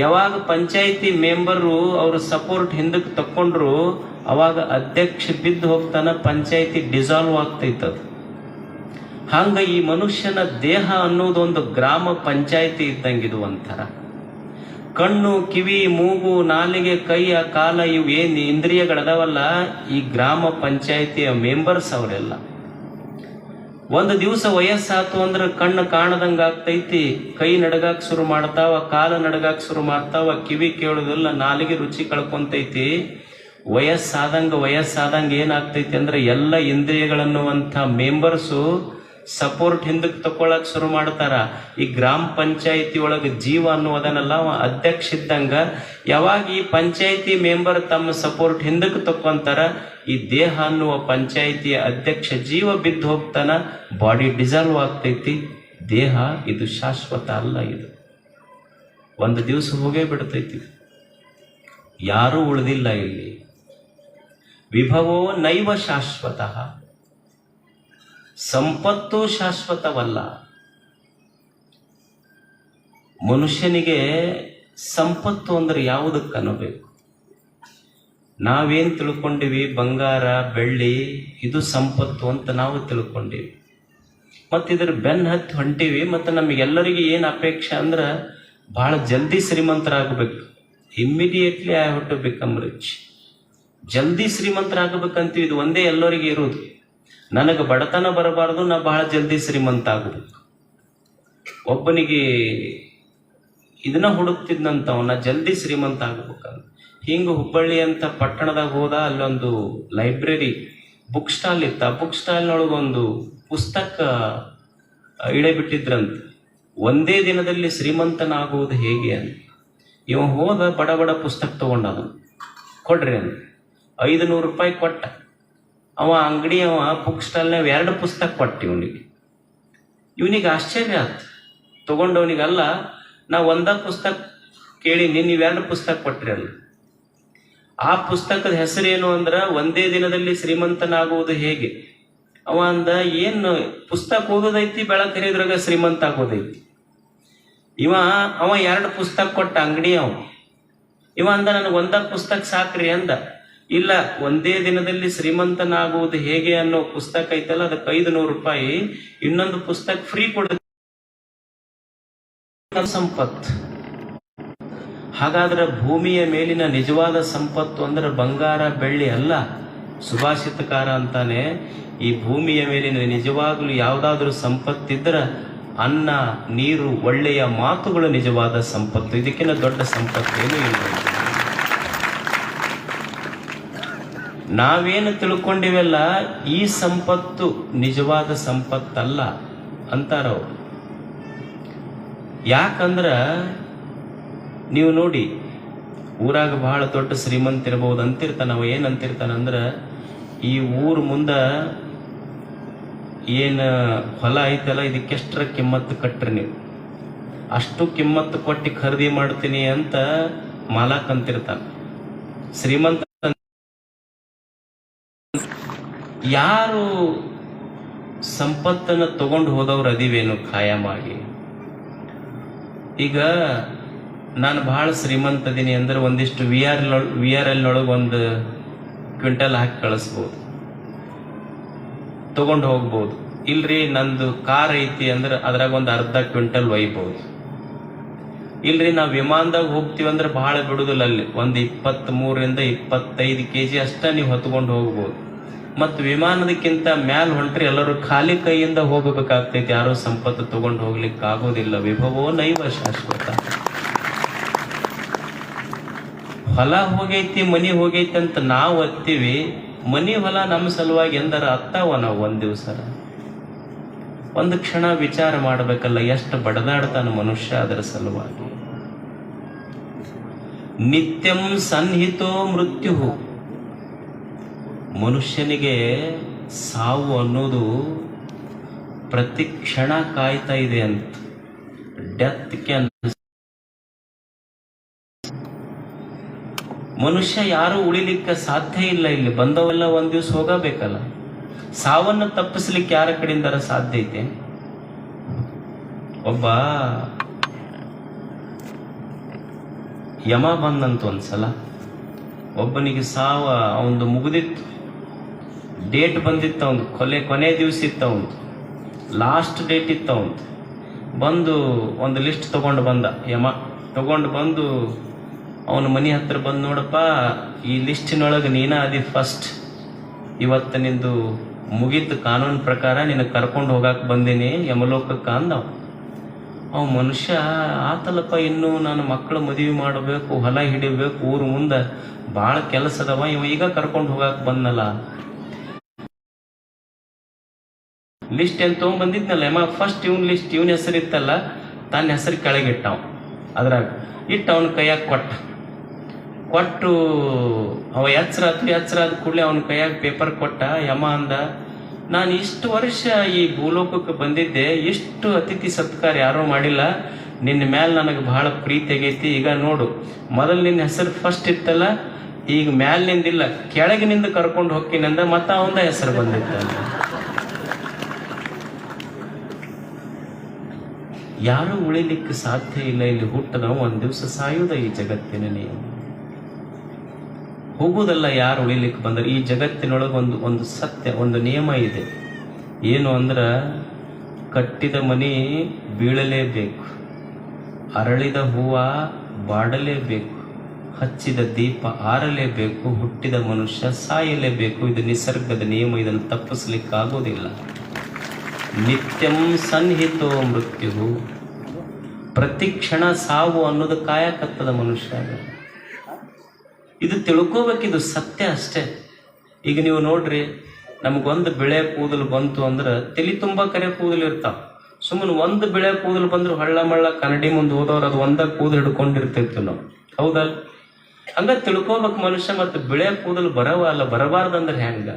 ಯಾವಾಗ ಪಂಚಾಯಿತಿ ಮೆಂಬರು ಅವ್ರ ಸಪೋರ್ಟ್ ಹಿಂದಕ್ಕೆ ತಕ್ಕೊಂಡ್ರು, ಅವಾಗ ಅಧ್ಯಕ್ಷ ಬಿದ್ದು ಹೋಗ್ತಾನ, ಪಂಚಾಯಿತಿ ಡಿಸಾಲ್ವ್ ಆಗ್ತೈತದ. ಹಂಗ ಈ ಮನುಷ್ಯನ ದೇಹ ಅನ್ನೋದೊಂದು ಗ್ರಾಮ ಪಂಚಾಯಿತಿ ಇದ್ದಂಗಿದು. ಒಂಥರ ಕಣ್ಣು, ಕಿವಿ, ಮೂಗು, ನಾಲಿಗೆ, ಕೈಯ, ಕಾಲ, ಇವು ಏನು ಇಂದ್ರಿಯಗಳದಾವಲ್ಲ, ಈ ಗ್ರಾಮ ಪಂಚಾಯಿತಿಯ ಮೆಂಬರ್ಸ್ ಅವರೆಲ್ಲ. ಒಂದು ದಿವಸ ವಯಸ್ಸಾತು ಅಂದ್ರೆ ಕಣ್ಣು ಕಾಣದಂಗ ಆಗ್ತೈತಿ, ಕೈ ನಡಗಾಕ್ ಶುರು ಮಾಡ್ತಾವ, ಕಾಲು ನಡಗಾಕ್ ಶುರು ಮಾಡ್ತಾವ, ಕಿವಿ ಕೇಳೋದಿಲ್ಲ, ನಾಲಿಗೆ ರುಚಿ ಕಳ್ಕೊಂತೈತಿ. ವಯಸ್ಸಾದಂಗ ಏನಾಗ್ತೈತಿ ಅಂದ್ರೆ ಎಲ್ಲ ಇಂದ್ರಿಯಗಳನ್ನುವಂಥ ಮೆಂಬರ್ಸು ಸಪೋರ್ಟ್ ಹಿಂದಕ್ಕೆ ತಗೊಳಕ್ ಶುರು ಮಾಡ್ತಾರ. ಈ ಗ್ರಾಮ ಪಂಚಾಯಿತಿ ಒಳಗೆ ಜೀವ ಅನ್ನುವುದನ್ನೆಲ್ಲ ಅಧ್ಯಕ್ಷ ಇದ್ದಂಗ, ಯಾವಾಗ ಈ ಪಂಚಾಯಿತಿ ಮೆಂಬರ್ ತಮ್ಮ ಸಪೋರ್ಟ್ ಹಿಂದಕ್ಕೆ ತಕ್ಕೊಂತಾರ, ಈ ದೇಹ ಅನ್ನುವ ಪಂಚಾಯಿತಿಯ ಅಧ್ಯಕ್ಷ ಜೀವ ಬಿದ್ದು ಹೋಗ್ತಾನ, ಬಾಡಿ ಡಿಸಾಲ್ವ್ ಆಗ್ತೈತಿ. ದೇಹ ಇದು ಶಾಶ್ವತ ಅಲ್ಲ, ಇದು ಒಂದು ದಿವಸ ಹೋಗೇ ಬಿಡ್ತೈತಿ. ಯಾರೂ ಉಳಿದಿಲ್ಲ ಇಲ್ಲಿ. ವಿಭವೋ ನೈವ ಶಾಶ್ವತಃ, ಸಂಪತ್ತು ಶಾಶ್ವತವಲ್ಲ. ಮನುಷ್ಯನಿಗೆ ಸಂಪತ್ತು ಅಂದ್ರೆ ಯಾವುದಕ್ಕೆ ಅನ್ನಬೇಕು? ನಾವೇನು ತಿಳ್ಕೊಂಡಿವಿ, ಬಂಗಾರ, ಬೆಳ್ಳಿ ಇದು ಸಂಪತ್ತು ಅಂತ ನಾವು ತಿಳ್ಕೊಂಡಿವಿ. ಮತ್ತು ಇದ್ರ ಬೆನ್ನ ಹತ್ತಿ ಹೊಂಟಿವಿ. ಮತ್ತು ನಮಗೆಲ್ಲರಿಗೆ ಏನು ಅಪೇಕ್ಷೆ ಅಂದ್ರೆ, ಭಾಳ ಜಲ್ದಿ ಶ್ರೀಮಂತರಾಗಬೇಕು. Immediately I have to become rich. ಜಲ್ದಿ ಶ್ರೀಮಂತರಾಗಬೇಕಂತೀವಿ, ಇದು ಒಂದೇ ಎಲ್ಲರಿಗೆ ಇರೋದು. ನನಗೆ ಬಡತನ ಬರಬಾರ್ದು, ನಾ ಬಹಳ ಜಲ್ದಿ ಶ್ರೀಮಂತ ಆಗಬೇಕು. ಒಬ್ಬನಿಗೆ ಇದನ್ನ ಹುಡುಕ್ತಿದ್ನಂತ, ನಾ ಜಲ್ದಿ ಶ್ರೀಮಂತ ಆಗ್ಬೇಕಂತ. ಹಿಂಗೆ ಹುಬ್ಬಳ್ಳಿ ಅಂತ ಪಟ್ಟಣದಾಗ ಹೋದ, ಅಲ್ಲೊಂದು ಲೈಬ್ರರಿ ಬುಕ್ ಸ್ಟಾಲ್ ಇತ್ತು. ಆ ಬುಕ್ ಸ್ಟಾಲ್ನೊಳಗೊಂದು ಪುಸ್ತಕ ಇಳಿಬಿಟ್ಟಿದ್ರಂತ, ಒಂದೇ ದಿನದಲ್ಲಿ ಶ್ರೀಮಂತನಾಗುವುದು ಹೇಗೆ ಅಂತ. ಇವ ಹೋದ, ಬಡ ಪುಸ್ತಕ ತಗೊಂಡ, ಕೊಡ್ರಿ ಅಂತ 500 ರೂಪಾಯಿ ಕೊಟ್ಟ. ಅವ ಬುಕ್ ಸ್ಟಾಲ್ನಾಗ 2 ಪುಸ್ತಕ ಕೊಟ್ಟ ಇವನಿಗೆ ಆಶ್ಚರ್ಯ ಆಯ್ತು. ತಗೊಂಡವನಿಗಲ್ಲ, ನಾ ಒಂದ ಪುಸ್ತಕ ಕೇಳೀನಿ, ನೀವು 2 ಪುಸ್ತಕ ಕೊಟ್ರಿ ಅಲ್ಲ. ಆ ಪುಸ್ತಕದ ಹೆಸರೇನು ಅಂದ್ರೆ, ಒಂದೇ ದಿನದಲ್ಲಿ ಶ್ರೀಮಂತನಾಗುವುದು ಹೇಗೆ. ಅವ ಅಂದ, ಏನು ಪುಸ್ತಕ ಓದೋದೈತಿ, ಬೆಳಕು ಹರಿದ್ರಾಗ ಶ್ರೀಮಂತ ಆಗೋದೈತಿ. ಅವ 2 ಪುಸ್ತಕ ಕೊಟ್ಟ ಇವ ಅಂದ, ನನಗೆ ಒಂದ ಪುಸ್ತಕ ಸಾಕ್ರಿ ಅಂದ. ಇಲ್ಲ, ಒಂದೇ ದಿನದಲ್ಲಿ ಶ್ರೀಮಂತನಾಗುವುದು ಹೇಗೆ ಅನ್ನೋ ಪುಸ್ತಕ ಐತಲ್ಲ, ಅದಕ್ಕೆ 500 ರೂಪಾಯಿ, ಇನ್ನೊಂದು ಪುಸ್ತಕ ಫ್ರೀ ಕೊಡ ಸಂಪತ್ತು. ಹಾಗಾದ್ರೆ ಭೂಮಿಯ ಮೇಲಿನ ನಿಜವಾದ ಸಂಪತ್ತು ಅಂದ್ರೆ ಬಂಗಾರ, ಬೆಳ್ಳಿ ಅಲ್ಲ. ಸುಭಾಷಿತಕಾರ ಅಂತಾನೆ, ಈ ಭೂಮಿಯ ಮೇಲಿನ ನಿಜವಾಗ್ಲೂ ಯಾವುದಾದ್ರೂ ಸಂಪತ್ತಿದ್ರ ಅನ್ನ, ನೀರು, ಒಳ್ಳೆಯ ಮಾತುಗಳು ನಿಜವಾದ ಸಂಪತ್ತು. ಇದಕ್ಕಿಂತ ದೊಡ್ಡ ಸಂಪತ್ತು ಏನೂ ಇಲ್ಲ. ನಾವೇನು ತಿಳ್ಕೊಂಡಿವೆಲ್ಲ, ಈ ಸಂಪತ್ತು ನಿಜವಾದ ಸಂಪತ್ತಲ್ಲ ಅಂತಾರವ್ರು. ಯಾಕಂದ್ರ ನೀವು ನೋಡಿ, ಊರಾಗ ಬಹಳ ದೊಡ್ಡ ಶ್ರೀಮಂತ ಇರ್ಬೋದು ಅಂತಿರ್ತಾನ. ಅವ ಏನಂತಿರ್ತಾನಂದ್ರ, ಈ ಊರು ಮುಂದೆ ಏನು ಹೊಲ ಐತಲ್ಲ ಇದಕ್ಕೆಷ್ಟರ ಕಿಮ್ಮತ್ತು ಕಟ್ರಿ ನೀವು, ಅಷ್ಟು ಕಿಮ್ಮತ್ತು ಕೊಟ್ಟು ಖರೀದಿ ಮಾಡ್ತೀನಿ ಅಂತ ಮಾಲಕ್ ಅಂತಿರ್ತಾನೆ. ಶ್ರೀಮಂತ ಯಾರು ಸಂಪತ್ತನ್ನು ತಗೊಂಡು ಹೋದವ್ರು ಅದಿವೇನು ಖಾಯಮಾಗಿ. ಈಗ ನಾನು ಬಹಳ ಶ್ರೀಮಂತ ಅದೀನಿ ಅಂದ್ರೆ ಒಂದಿಷ್ಟು ವಿ ಆರ್ ಎಲ್ ಒಳಗೆ ಒಂದು ಕ್ವಿಂಟಲ್ ಹಾಕಿ ಕಳಿಸ್ಬೋದು, ತಗೊಂಡು ಹೋಗ್ಬೋದು. ಇಲ್ರಿ ನಂದು ಕಾರ್ ಐತಿ ಅಂದ್ರೆ ಅದ್ರಾಗ ಒಂದು ಅರ್ಧ ಕ್ವಿಂಟಲ್ ಒಯ್ಬೋದು. ಇಲ್ರಿ ನಾವು ವಿಮಾನದಾಗ ಹೋಗ್ತೀವಿ ಅಂದ್ರೆ ಬಹಳ ಬಿಡುದಿಲ್ಲ, ಅಲ್ಲಿ ಒಂದು 23ರಿಂದ 25 kg ಅಷ್ಟ ನೀವು ಹೊತ್ಕೊಂಡು ಹೋಗ್ಬೋದು. ಮತ್ತು ವಿಮಾನದಕ್ಕಿಂತ ಮ್ಯಾಲ ಹೊಂಟ್ರಿ ಎಲ್ಲರೂ ಖಾಲಿ ಕೈಯಿಂದ ಹೋಗಬೇಕಾಗ್ತೈತಿ, ಯಾರೋ ಸಂಪತ್ತು ತಗೊಂಡು ಹೋಗ್ಲಿಕ್ಕೆ ಆಗೋದಿಲ್ಲ. ವಿಭವೋ ನೈವ ಶಾಶ್ವತ. ಹೊಲ ಹೋಗೈತಿ ಮನಿ ಹೋಗೈತಿ ಅಂತ ನಾವು ಒತ್ತೀವಿ, ಮನಿ ಹೊಲ ನಮ್ಮ ಸಲುವಾಗಿ ಎಂದರ ಅತ್ತಾವ ನಾವು ಒಂದ್ ದಿವಸ. ಒಂದು ಕ್ಷಣ ವಿಚಾರ ಮಾಡಬೇಕಲ್ಲ, ಎಷ್ಟು ಬಡದಾಡ್ತಾನ ಮನುಷ್ಯ ಅದರ ಸಲುವಾಗಿ. ನಿತ್ಯಂ ಸನ್ನಿಹಿತೋ ಮೃತ್ಯು. ಮನುಷ್ಯನಿಗೆ ಸಾವು ಅನ್ನೋದು ಪ್ರತಿ ಕ್ಷಣ ಕಾಯ್ತಾ ಇದೆ ಅಂತ. Death can. ಮನುಷ್ಯ ಯಾರು ಉಳಿಲಿಕ್ಕೆ ಸಾಧ್ಯ ಇಲ್ಲ. ಇಲ್ಲಿ ಬಂದವೆಲ್ಲ ಒಂದ್ ದಿವ್ಸ ಹೋಗಬೇಕಲ್ಲ. ಸಾವನ್ನು ತಪ್ಪಿಸ್ಲಿಕ್ಕೆ ಯಾರ ಕಡೆಯಿಂದಾರ ಸಾಧ್ಯ ಐತೆ? ಒಬ್ಬ ಯಮ ಬಂದಂತ ಒಂದ್ಸಲ ಒಬ್ಬನಿಗೆ ಸಾವ ಅವಂದು ಮುಗಿದಿತ್ತು, ಡೇಟ್ ಬಂದಿತ್ತು, ಅವನು ಕೊನೆ ದಿವಸ ಇತ್ತು, ಅವನು ಲಾಸ್ಟ್ ಡೇಟ್ ಇತ್ತು. ಅವನು ಬಂದು ಒಂದು ಲಿಸ್ಟ್ ತಗೊಂಡು ಬಂದ. ಯಮ ತಗೊಂಡು ಬಂದು ಅವನ ಮನೆ ಹತ್ರ ಬಂದು, ನೋಡಪ್ಪ ಈ ಲಿಸ್ಟಿನೊಳಗೆ ನೀನ ಅದಿ ಫಸ್ಟ್, ಇವತ್ತು ನಿಂದು ಮುಗೀತು, ಕಾನೂನು ಪ್ರಕಾರ ನಿನ್ನ ಕರ್ಕೊಂಡು ಹೋಗಕ್ಕೆ ಬಂದೀನಿ ಯಮಲೋಕಕ್ಕೆ ಅಂದವ. ಅವ ಮನುಷ್ಯ ಆತಲ್ಲಪ್ಪ, ಇನ್ನೂ ನಾನು ಮಕ್ಕಳು ಮದುವೆ ಮಾಡಬೇಕು, ಹೊಲ ಹಿಡಿಬೇಕು, ಊರು ಮುಂದೆ ಭಾಳ ಕೆಲಸ ಅದಾವ, ಇವ ಈಗ ಕರ್ಕೊಂಡು ಹೋಗಕ್ಕೆ ಬಂದಲ್ಲ. ಲಿಸ್ಟ್ ಏನು ತೊಗೊಂಡ್ಬಂದಿದ್ನಲ್ಲ ಯಮ, ಫಸ್ಟ್ ಇವನ್ ಲಿಸ್ಟ್ ಇವನ ಹೆಸರು ಇತ್ತಲ್ಲ, ತನ್ನ ಹೆಸರು ಕೆಳಗಿಟ್ಟವ. ಅದ್ರಾಗ ಇಟ್ಟು ಅವನ ಕೈಯಾಗ ಕೊಟ್ಟು ಅವ ಎಚ್ಚರ ಆದ ಕೂಡಲೇ ಅವನ ಕೈಯಾಗ ಪೇಪರ್ ಕೊಟ್ಟ. ಯಮ ಅಂದ, ನಾನು ಇಷ್ಟು ವರ್ಷ ಈ ಭೂಲೋಕಕ್ಕೆ ಬಂದಿದ್ದೆ, ಇಷ್ಟು ಅತಿಥಿ ಸತ್ಕಾರ ಯಾರೂ ಮಾಡಿಲ್ಲ, ನಿನ್ನ ಮೇಲೆ ನನಗೆ ಬಹಳ ಪ್ರೀತಿ ಆಗೈತಿ. ಈಗ ನೋಡು, ಮೊದಲು ನಿನ್ನ ಹೆಸರು ಫಸ್ಟ್ ಇತ್ತಲ್ಲ, ಈಗ ಮ್ಯಾಲಿನಿಂದಿಲ್ಲ ಕೆಳಗಿನಿಂದ ಕರ್ಕೊಂಡು ಹೋಗ್ತೀನಂದ, ಮತ್ತ ಅವಂದ ಹೆಸರು ಬಂದಿತ್ತ. ಯಾರು ಉಳಿಲಿಕ್ಕೆ ಸಾಧ್ಯ ಇಲ್ಲ. ಇಲ್ಲಿ ಹುಟ್ಟದ ಒಂದ್ ದಿವಸ ಸಾಯುವುದ ಈ ಜಗತ್ತಿನ ನಿಯಮ. ಹೋಗುವುದಲ್ಲ ಯಾರು ಉಳಿಲಿಕ್ಕೆ ಬಂದ್ರೆ. ಈ ಜಗತ್ತಿನೊಳಗೆ ಒಂದು ಸತ್ಯ, ಒಂದು ನಿಯಮ ಇದೆ. ಏನು ಅಂದ್ರ, ಕಟ್ಟಿದ ಮನಿ ಬೀಳಲೇಬೇಕು, ಅರಳಿದ ಹೂವ ಬಾಡಲೇಬೇಕು, ಹಚ್ಚಿದ ದೀಪ ಆರಲೇಬೇಕು, ಹುಟ್ಟಿದ ಮನುಷ್ಯ ಸಾಯಲೇಬೇಕು. ಇದು ನಿಸರ್ಗದ ನಿಯಮ, ಇದನ್ನು ತಪ್ಪಿಸ್ಲಿಕ್ಕಾಗೋದಿಲ್ಲ. ನಿತ್ಯಂ ಸನ್ನಿಹಿತೋ ಮೃತ್ಯು. ಪ್ರತಿ ಕ್ಷಣ ಸಾವು ಅನ್ನೋದು ಕಾಯಕತ್ತದ ಮನುಷ್ಯ. ಇದು ತಿಳ್ಕೋಬೇಕಿದು ಸತ್ಯ ಅಷ್ಟೇ. ಈಗ ನೀವು ನೋಡ್ರಿ, ನಮಗೊಂದು ಬಿಳೆ ಕೂದಲು ಬಂತು ಅಂದ್ರೆ ತಲೆ ತುಂಬಾ ಕರೆ ಕೂದಲು ಇರ್ತಾವ. ಸುಮ್ಮನೆ ಒಂದು ಬಿಳೆ ಕೂದಲು ಬಂದ್ರೆ ಹಳ್ಳ ಮಳ್ಳ ಕನ್ನಡಿ ಮುಂದೆ ಹೋದವ್ರು ಅದು ಒಂದ ಕೂದಲು ಹಿಡ್ಕೊಂಡಿರ್ತಿತ್ತು ನಾವು, ಹೌದಲ್ಲ? ಹಂಗ ತಿಳ್ಕೋಬೇಕು ಮನುಷ್ಯ. ಮತ್ತೆ ಬಿಳೆ ಕೂದಲು ಬರವಲ್ಲ, ಬರಬಾರ್ದಂದ್ರೆ ಹೆಂಗ?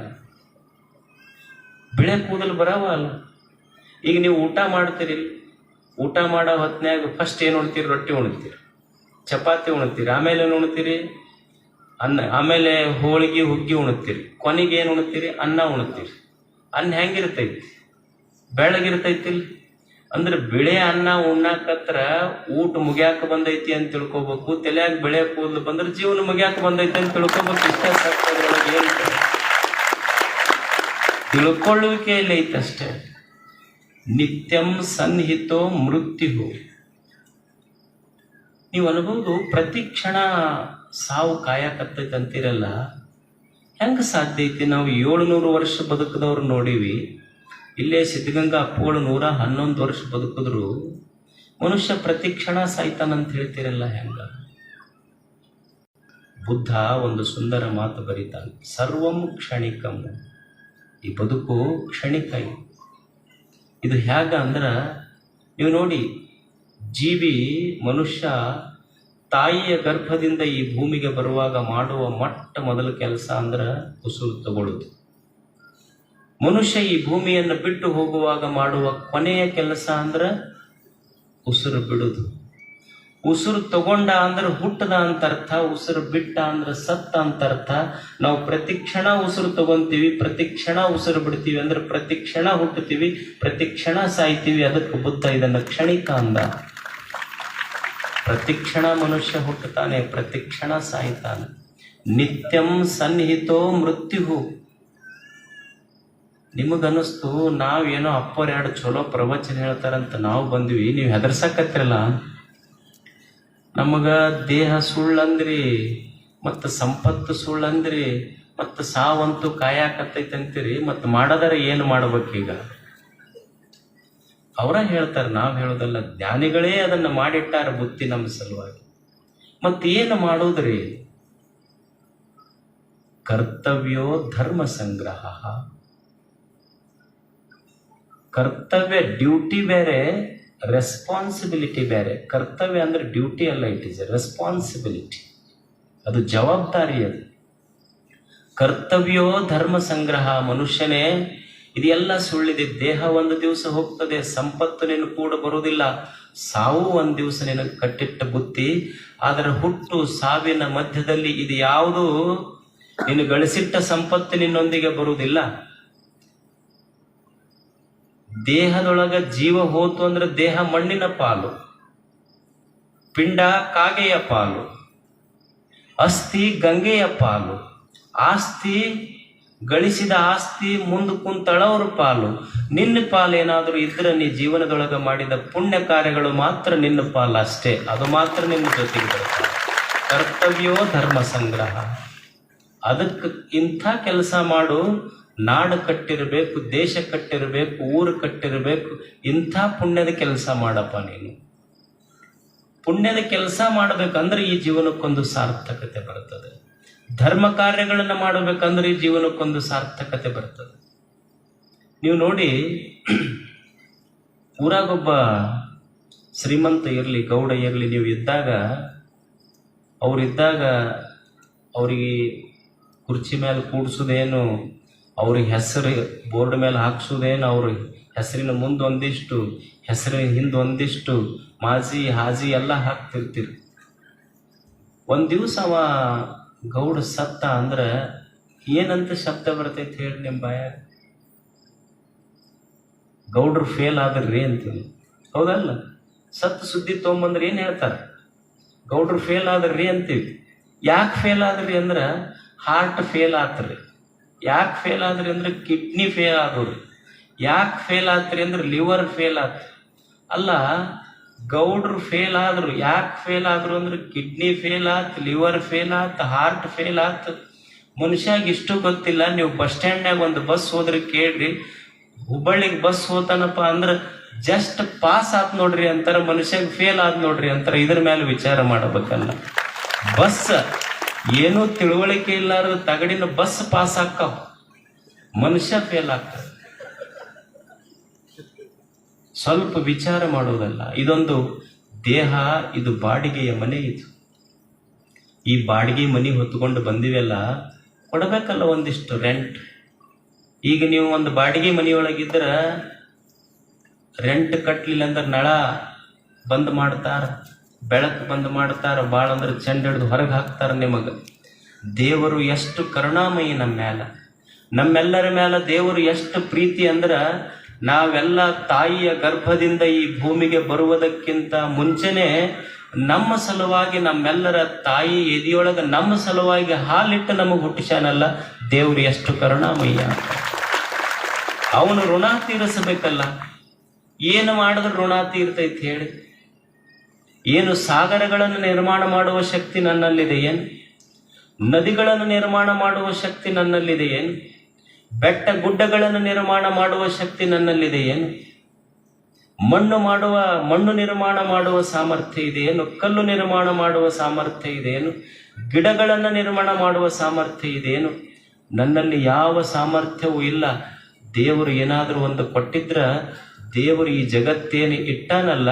ಬಿಳೆ ಕೂದಲು ಬರವಲ್ಲ. ಈಗ ನೀವು ಊಟ ಮಾಡ್ತೀರಿ, ಊಟ ಮಾಡೋ ಹೊತ್ನ್ಯಾಗ ಫಸ್ಟ್ ಏನು ಉಣ್ತೀರಿ? ರೊಟ್ಟಿ ಉಣ್ತೀರಿ, ಚಪಾತಿ ಉಣ್ತೀರಿ, ಆಮೇಲೆ ಏನು ಉಣ್ತೀರಿ? ಅನ್ನ, ಆಮೇಲೆ ಹೋಳಿಗೆ ಹುಗ್ಗಿ ಉಣ್ತೀರಿ, ಕೊನೆಗೆ ಏನು ಉಣ್ತೀರಿ? ಅನ್ನ ಉಣ್ತೀರಿ. ಅನ್ನ ಹೆಂಗಿರ್ತೈತಿ? ಬೆಳಗಿರ್ತೈತಿಲ್. ಅಂದ್ರೆ ಬಿಳೆ ಅನ್ನ ಉಣ್ಣಾಕತ್ರ ಊಟ ಮುಗ್ಯಾಕ ಬಂದೈತಿ ಅಂತ ತಿಳ್ಕೊಬೇಕು. ತಲೆಯಾಗ ಬಿಳೆ ಕೂದಲು ಬಂದ್ರೆ ಜೀವನ ಮುಗ್ಯಾಕ ಬಂದೈತಿ ಅಂತ ತಿಳ್ಕೊಬೇಕು. ಇಷ್ಟ ಸತ್ಯದೊಳಗೆ ಏನು ತಿಳ್ಕೊಳ್ಳುವಿಕೆಯಲ್ಲಿ ಐತಷ್ಟೇ. ನಿತ್ಯಂ ಸನ್ನಿಹಿತೋ ಮೃತ್ಯು. ನೀವು ಅನ್ಬೋದು, ಪ್ರತಿ ಕ್ಷಣ ಸಾವು ಕಾಯಕತ್ತೈತೆ ಅಂತೀರಲ್ಲ, ಹೆಂಗ ಸಾಧ್ಯ ಐತಿ? ನಾವು 700 ವರ್ಷ ಬದುಕದವ್ರು ನೋಡಿವಿ. ಇಲ್ಲೇ ಸಿದ್ಧಗಂಗಾ ಅಪ್ಪಗಳು 111 ವರ್ಷ ಬದುಕಿದ್ರು ಮನುಷ್ಯ ಪ್ರತಿ ಕ್ಷಣ ಸಾಯ್ತಾನಂತ ಹೇಳ್ತೀರಲ್ಲ, ಹೆಂಗ? ಬುದ್ಧ ಒಂದು ಸುಂದರ ಮಾತು ಬರೀತಾನೆ, ಸರ್ವಂ ಕ್ಷಣಿಕಂ. ಈ ಬದುಕು ಕ್ಷಣಿಕ. ಇದು ಹೇಗ ಅಂದ್ರೆ, ನೀವು ನೋಡಿ, ಜೀವಿ ಮನುಷ್ಯ ತಾಯಿಯ ಗರ್ಭದಿಂದ ಈ ಭೂಮಿಗೆ ಬರುವಾಗ ಮಾಡುವ ಮೊಟ್ಟ ಮೊದಲ ಕೆಲಸ ಅಂದ್ರೆ ಉಸಿರು ತಗೊಳ್ಳೋದು. ಮನುಷ್ಯ ಈ ಭೂಮಿಯನ್ನು ಬಿಟ್ಟು ಹೋಗುವಾಗ ಮಾಡುವ ಕೊನೆಯ ಕೆಲಸ ಅಂದ್ರೆ ಉಸಿರು ಬಿಡುದು. ಉಸಿರು ತಗೊಂಡ ಅಂದ್ರೆ ಹುಟ್ಟದ ಅಂತ ಅರ್ಥ, ಉಸಿರು ಬಿಟ್ಟ ಅಂದ್ರೆ ಸತ್ತ ಅಂತ ಅರ್ಥ. ನಾವು ಪ್ರತಿ ಕ್ಷಣ ಉಸಿರು ತಗೊಂತೀವಿ, ಪ್ರತಿ ಕ್ಷಣ ಉಸಿರು ಬಿಡ್ತೀವಿ ಅಂದ್ರೆ ಪ್ರತಿ ಕ್ಷಣ ಹುಟ್ಟುತ್ತೀವಿ, ಪ್ರತಿ ಕ್ಷಣ ಸಾಯ್ತೀವಿ. ಅದಕ್ಕೆ ಬುದ್ಧ ಇದನ್ನ ಕ್ಷಣಿಕ ಅಂದ. ಪ್ರತಿ ಕ್ಷಣ ಮನುಷ್ಯ ಹುಟ್ಟುತ್ತಾನೆ, ಪ್ರತಿ ಕ್ಷಣ ಸಾಯ್ತಾನೆ. ನಿತ್ಯಂ ಸನ್ನಿಹಿತೋ ಮೃತ್ಯು. ನಿಮಗನ್ನಿಸ್ತು ನಾವೇನೋ ಅಪ್ಪರ್ಯಾಡು ಚಲೋ ಪ್ರವಚನ ಹೇಳ್ತಾರಂತ ನಾವು ಬಂದ್ವಿ, ನೀವು ಹೆದರ್ಸಕತ್ತಿರಲ್ಲ. ನಮಗ ದೇಹ ಸುಳ್ಳಂದ್ರಿ, ಮತ್ತು ಸಂಪತ್ತು ಸುಳ್ಳಂದ್ರಿ, ಮತ್ತು ಸಾವಂತೂ ಕಾಯಾಕತ್ತೈತಂತೀರಿ, ಮತ್ತು ಮಾಡದರ ಏನು ಮಾಡ್ಬೇಕೀಗ? ಅವರ ಹೇಳ್ತಾರೆ, ನಾವು ಹೇಳೋದಲ್ಲ. ಜ್ಞಾನಿಗಳೇ ಅದನ್ನು ಮಾಡಿಟ್ಟಾರ ಬುತ್ತಿ ನಮ್ಮ ಸಲುವಾಗಿ. ಮತ್ತೇನು ಮಾಡೋದ್ರಿ? ಕರ್ತವ್ಯೋ ಧರ್ಮ ಸಂಗ್ರಹ. ಕರ್ತವ್ಯ ಡ್ಯೂಟಿ ಬೇರೆ, ರೆಸ್ಪಾನ್ಸಿಬಿಲಿಟಿ ಬೇರೆ. ಕರ್ತವ್ಯ ಅಂದ್ರೆ ಡ್ಯೂಟಿ ಅಲ್ಲ, ಇಟ್ ಇಸ್ ಎ ರೆಸ್ಪಾನ್ಸಿಬಿಲಿಟಿ. ಅದು ಜವಾಬ್ದಾರಿ. ಅದು ಕರ್ತವ್ಯೋ ಧರ್ಮ ಸಂಗ್ರಹ. ಮನುಷ್ಯನೇ, ಇದೆಲ್ಲ ಸುಳ್ಳಿದೆ. ದೇಹ ಒಂದು ದಿವಸ ಹೋಗ್ತದೆ, ಸಂಪತ್ತು ನಿನ್ನ ಕೂಡ ಬರುವುದಿಲ್ಲ, ಸಾವು ಒಂದು ದಿವಸ ನಿನಗೆ ಕಟ್ಟಿಟ್ಟ ಬುತ್ತಿ. ಆದರೆ ಹುಟ್ಟು ಸಾವಿನ ಮಧ್ಯದಲ್ಲಿ ಇದು ಯಾವುದು ನೀನು ಗಳಿಸಿಟ್ಟ ಸಂಪತ್ತು ನಿನ್ನೊಂದಿಗೆ ಬರುವುದಿಲ್ಲ. ದೇಹದೊಳಗ ಜೀವ ಹೋತು ಅಂದ್ರೆ ದೇಹ ಮಣ್ಣಿನ ಪಾಲು, ಪಿಂಡ ಕಾಗೆಯ ಪಾಲು, ಅಸ್ಥಿ ಗಂಗೆಯ ಪಾಲು, ಆಸ್ತಿ ಗಳಿಸಿದ ಆಸ್ತಿ ಮುಂದೆ ಕುಂತಳವ್ರ ಪಾಲು. ನಿನ್ನ ಪಾಲು ಏನಾದರೂ ಇದ್ರೆ ನೀ ಜೀವನದೊಳಗ ಮಾಡಿದ ಪುಣ್ಯ ಕಾರ್ಯಗಳು ಮಾತ್ರ ನಿನ್ನ ಪಾಲು ಅಷ್ಟೇ, ಅದು ಮಾತ್ರ ನಿನ್ನ ಜೊತೆಗೆ ಬರುತ್ತೆ. ಕರ್ತವ್ಯೋ ಧರ್ಮ ಸಂಗ್ರಹ. ಅದಕ್ಕೆ ಇಂಥ ಕೆಲಸ ಮಾಡು. ನಾಡು ಕಟ್ಟಿರಬೇಕು, ದೇಶ ಕಟ್ಟಿರಬೇಕು, ಊರು ಕಟ್ಟಿರಬೇಕು. ಇಂಥ ಪುಣ್ಯದ ಕೆಲಸ ಮಾಡಪ್ಪ ನೀನು. ಪುಣ್ಯದ ಕೆಲಸ ಮಾಡಬೇಕಂದ್ರೆ ಈ ಜೀವನಕ್ಕೊಂದು ಸಾರ್ಥಕತೆ ಬರ್ತದೆ. ಧರ್ಮ ಕಾರ್ಯಗಳನ್ನು ಮಾಡಬೇಕಂದ್ರೆ ಈ ಜೀವನಕ್ಕೊಂದು ಸಾರ್ಥಕತೆ ಬರ್ತದೆ. ನೀವು ನೋಡಿ, ಊರಾಗೊಬ್ಬ ಶ್ರೀಮಂತ ಇರಲಿ, ಗೌಡ ಇರಲಿ, ನೀವು ಇದ್ದಾಗ ಅವರಿಗೆ ಕುರ್ಚಿ ಮೇಲೆ ಕೂಡಿಸೋದೇನು, ಅವ್ರಿಗೆ ಹೆಸರು ಬೋರ್ಡ್ ಮೇಲೆ ಹಾಕ್ಸೋದೇನು, ಅವ್ರ ಹೆಸರಿನ ಮುಂದೆ ಒಂದಿಷ್ಟು, ಹೆಸರಿನ ಹಿಂದೆ ಒಂದಿಷ್ಟು ಮಾಜಿ ಹಾಜಿ ಎಲ್ಲ ಹಾಕ್ತಿರ್ತೀರಿ. ಒಂದು ದಿವಸ ಅವ ಗೌಡ ಸತ್ತ ಅಂದ್ರೆ ಏನಂತ ಶಬ್ದ ಬರ್ತೈತೆ ಹೇಳಿ ನಿಮ್ಮ ಬಾಯಾಗ? ಗೌಡ್ರು ಫೇಲ್ ಆದ್ರಿ ಅಂತೀವಿ, ಹೌದಲ್ಲ? ಸತ್ತು ಸುದ್ದಿ ತೊಗೊಂಬಂದ್ರೆ ಏನು ಹೇಳ್ತಾರೆ? ಗೌಡ್ರು ಫೇಲ್ ಆದ್ರಿ ಅಂತೀವಿ. ಯಾಕೆ ಫೇಲ್ ಆದ್ರಿ ಅಂದ್ರೆ ಹಾರ್ಟ್ ಫೇಲ್ ಆತ್ರಿ. ಯಾಕೆ ಫೇಲ್ ಆದ್ರಿ ಅಂದ್ರೆ ಕಿಡ್ನಿ ಫೇಲ್ ಆದ್ರಿ. ಯಾಕೆ ಫೇಲ್ ಆತ್ರಿ ಅಂದ್ರೆ ಲಿವರ್ ಫೇಲ್ ಆತ್. ಅಲ್ಲ, ಗೌಡ್ರು ಫೇಲ್ ಆದ್ರು. ಯಾಕೆ ಫೇಲ್ ಆದ್ರು ಅಂದ್ರೆ ಕಿಡ್ನಿ ಫೇಲ್ ಆತ್, ಲಿವರ್ ಫೇಲ್ ಆತ್, ಹಾರ್ಟ್ ಫೇಲ್ ಆತ್. ಮನುಷ್ಯಾಗ ಇಷ್ಟು ಗೊತ್ತಿಲ್ಲ. ನೀವು ಬಸ್ ಸ್ಟ್ಯಾಂಡ್ನಾಗ ಒಂದು ಬಸ್ ಹೋದ್ರೆ ಕೇಳ್ರಿ, ಹುಬ್ಬಳ್ಳಿಗೆ ಬಸ್ ಹೋತಾನಪ್ಪ ಅಂದ್ರೆ ಜಸ್ಟ್ ಪಾಸ್ ಆತ್ ನೋಡ್ರಿ ಅಂತಾರೆ, ಮನುಷ್ಯಾಗ ಫೇಲ್ ಆದ್ ನೋಡ್ರಿ ಅಂತಾರೆ. ಇದ್ರ ಮೇಲೆ ವಿಚಾರ ಮಾಡಬೇಕಲ್ಲ. ಬಸ್ ಏನೂ ತಿಳುವಳಿಕೆ ಇಲ್ಲಾರ ತಗಡಿನ ಬಸ್ ಪಾಸ್ ಆಕ್ಕಾವ, ಮನುಷ್ಯ ಫೇಲ್ ಆಗ್ತದೆ. ಸ್ವಲ್ಪ ವಿಚಾರ ಮಾಡೋದಲ್ಲ. ಇದೊಂದು ದೇಹ, ಇದು ಬಾಡಿಗೆಯ ಮನೆ. ಇದು ಈ ಬಾಡಿಗೆ ಮನೆ ಹೊತ್ಕೊಂಡು ಬಂದಿವೆಲ್ಲ, ಕೊಡಬೇಕಲ್ಲ ಒಂದಿಷ್ಟು ರೆಂಟ್. ಈಗ ನೀವು ಒಂದು ಬಾಡಿಗೆ ಮನೆಯೊಳಗಿದ್ರೆ ರೆಂಟ್ ಕಟ್ಟಲಿಲ್ಲ ಅಂದ್ರೆ ನಳ ಬಂದ್ ಮಾಡ್ತಾರ, ಬೆಳಕು ಬಂದ್ ಮಾಡ್ತಾರ, ಭಾಳ ಅಂದ್ರೆ ಚೆಂಡ ಹಿಡಿದು ಹೊರಗೆ ಹಾಕ್ತಾರ ನಿಮಗೆ. ದೇವರು ಎಷ್ಟು ಕರುಣಾಮಯಿ ನಮ್ಮೆಲ್ಲರ ಮೇಲೆ ದೇವರು ಎಷ್ಟು ಪ್ರೀತಿ ಅಂದ್ರೆ, ನಾವೆಲ್ಲ ತಾಯಿಯ ಗರ್ಭದಿಂದ ಈ ಭೂಮಿಗೆ ಬರುವುದಕ್ಕಿಂತ ಮುಂಚೆನೆ ನಮ್ಮ ಸಲುವಾಗಿ, ನಮ್ಮೆಲ್ಲರ ತಾಯಿ ಎದೆಯೊಳಗೆ ನಮ್ಮ ಸಲುವಾಗಿ ಹಾಲಿಟ್ಟು ನಮಗೆ ಹುಟ್ಟಿಸ್ಯಾನಲ್ಲ. ದೇವರು ಎಷ್ಟು ಕರುಣಾಮಯ್ಯ. ಅವನು ಋಣ ತೀರಿಸಬೇಕಲ್ಲ. ಏನು ಮಾಡಿದ್ರೆ ಋಣ ತೀರ್ತೈತಿ ಹೇಳಿ? ಏನು ಸಾಗರಗಳನ್ನು ನಿರ್ಮಾಣ ಮಾಡುವ ಶಕ್ತಿ ನನ್ನಲ್ಲಿದೆ ಏನು? ನದಿಗಳನ್ನು ನಿರ್ಮಾಣ ಮಾಡುವ ಶಕ್ತಿ ನನ್ನಲ್ಲಿದೆ ಏನು? ಬೆಟ್ಟ ಗುಡ್ಡಗಳನ್ನು ನಿರ್ಮಾಣ ಮಾಡುವ ಶಕ್ತಿ ನನ್ನಲ್ಲಿದೆ ಏನು? ಮಣ್ಣು ನಿರ್ಮಾಣ ಮಾಡುವ ಸಾಮರ್ಥ್ಯ ಇದೆ ಏನು? ಕಲ್ಲು ನಿರ್ಮಾಣ ಮಾಡುವ ಸಾಮರ್ಥ್ಯ ಇದೆ ಏನು? ಗಿಡಗಳನ್ನು ನಿರ್ಮಾಣ ಮಾಡುವ ಸಾಮರ್ಥ್ಯ ಇದೆ ಏನು? ನನ್ನಲ್ಲಿ ಯಾವ ಸಾಮರ್ಥ್ಯವೂ ಇಲ್ಲ. ದೇವರು ಏನಾದರೂ ಒಂದು ಕೊಟ್ಟಿದ್ರ, ದೇವರು ಈ ಜಗತ್ತೇನು ಇಟ್ಟಾನಲ್ಲ,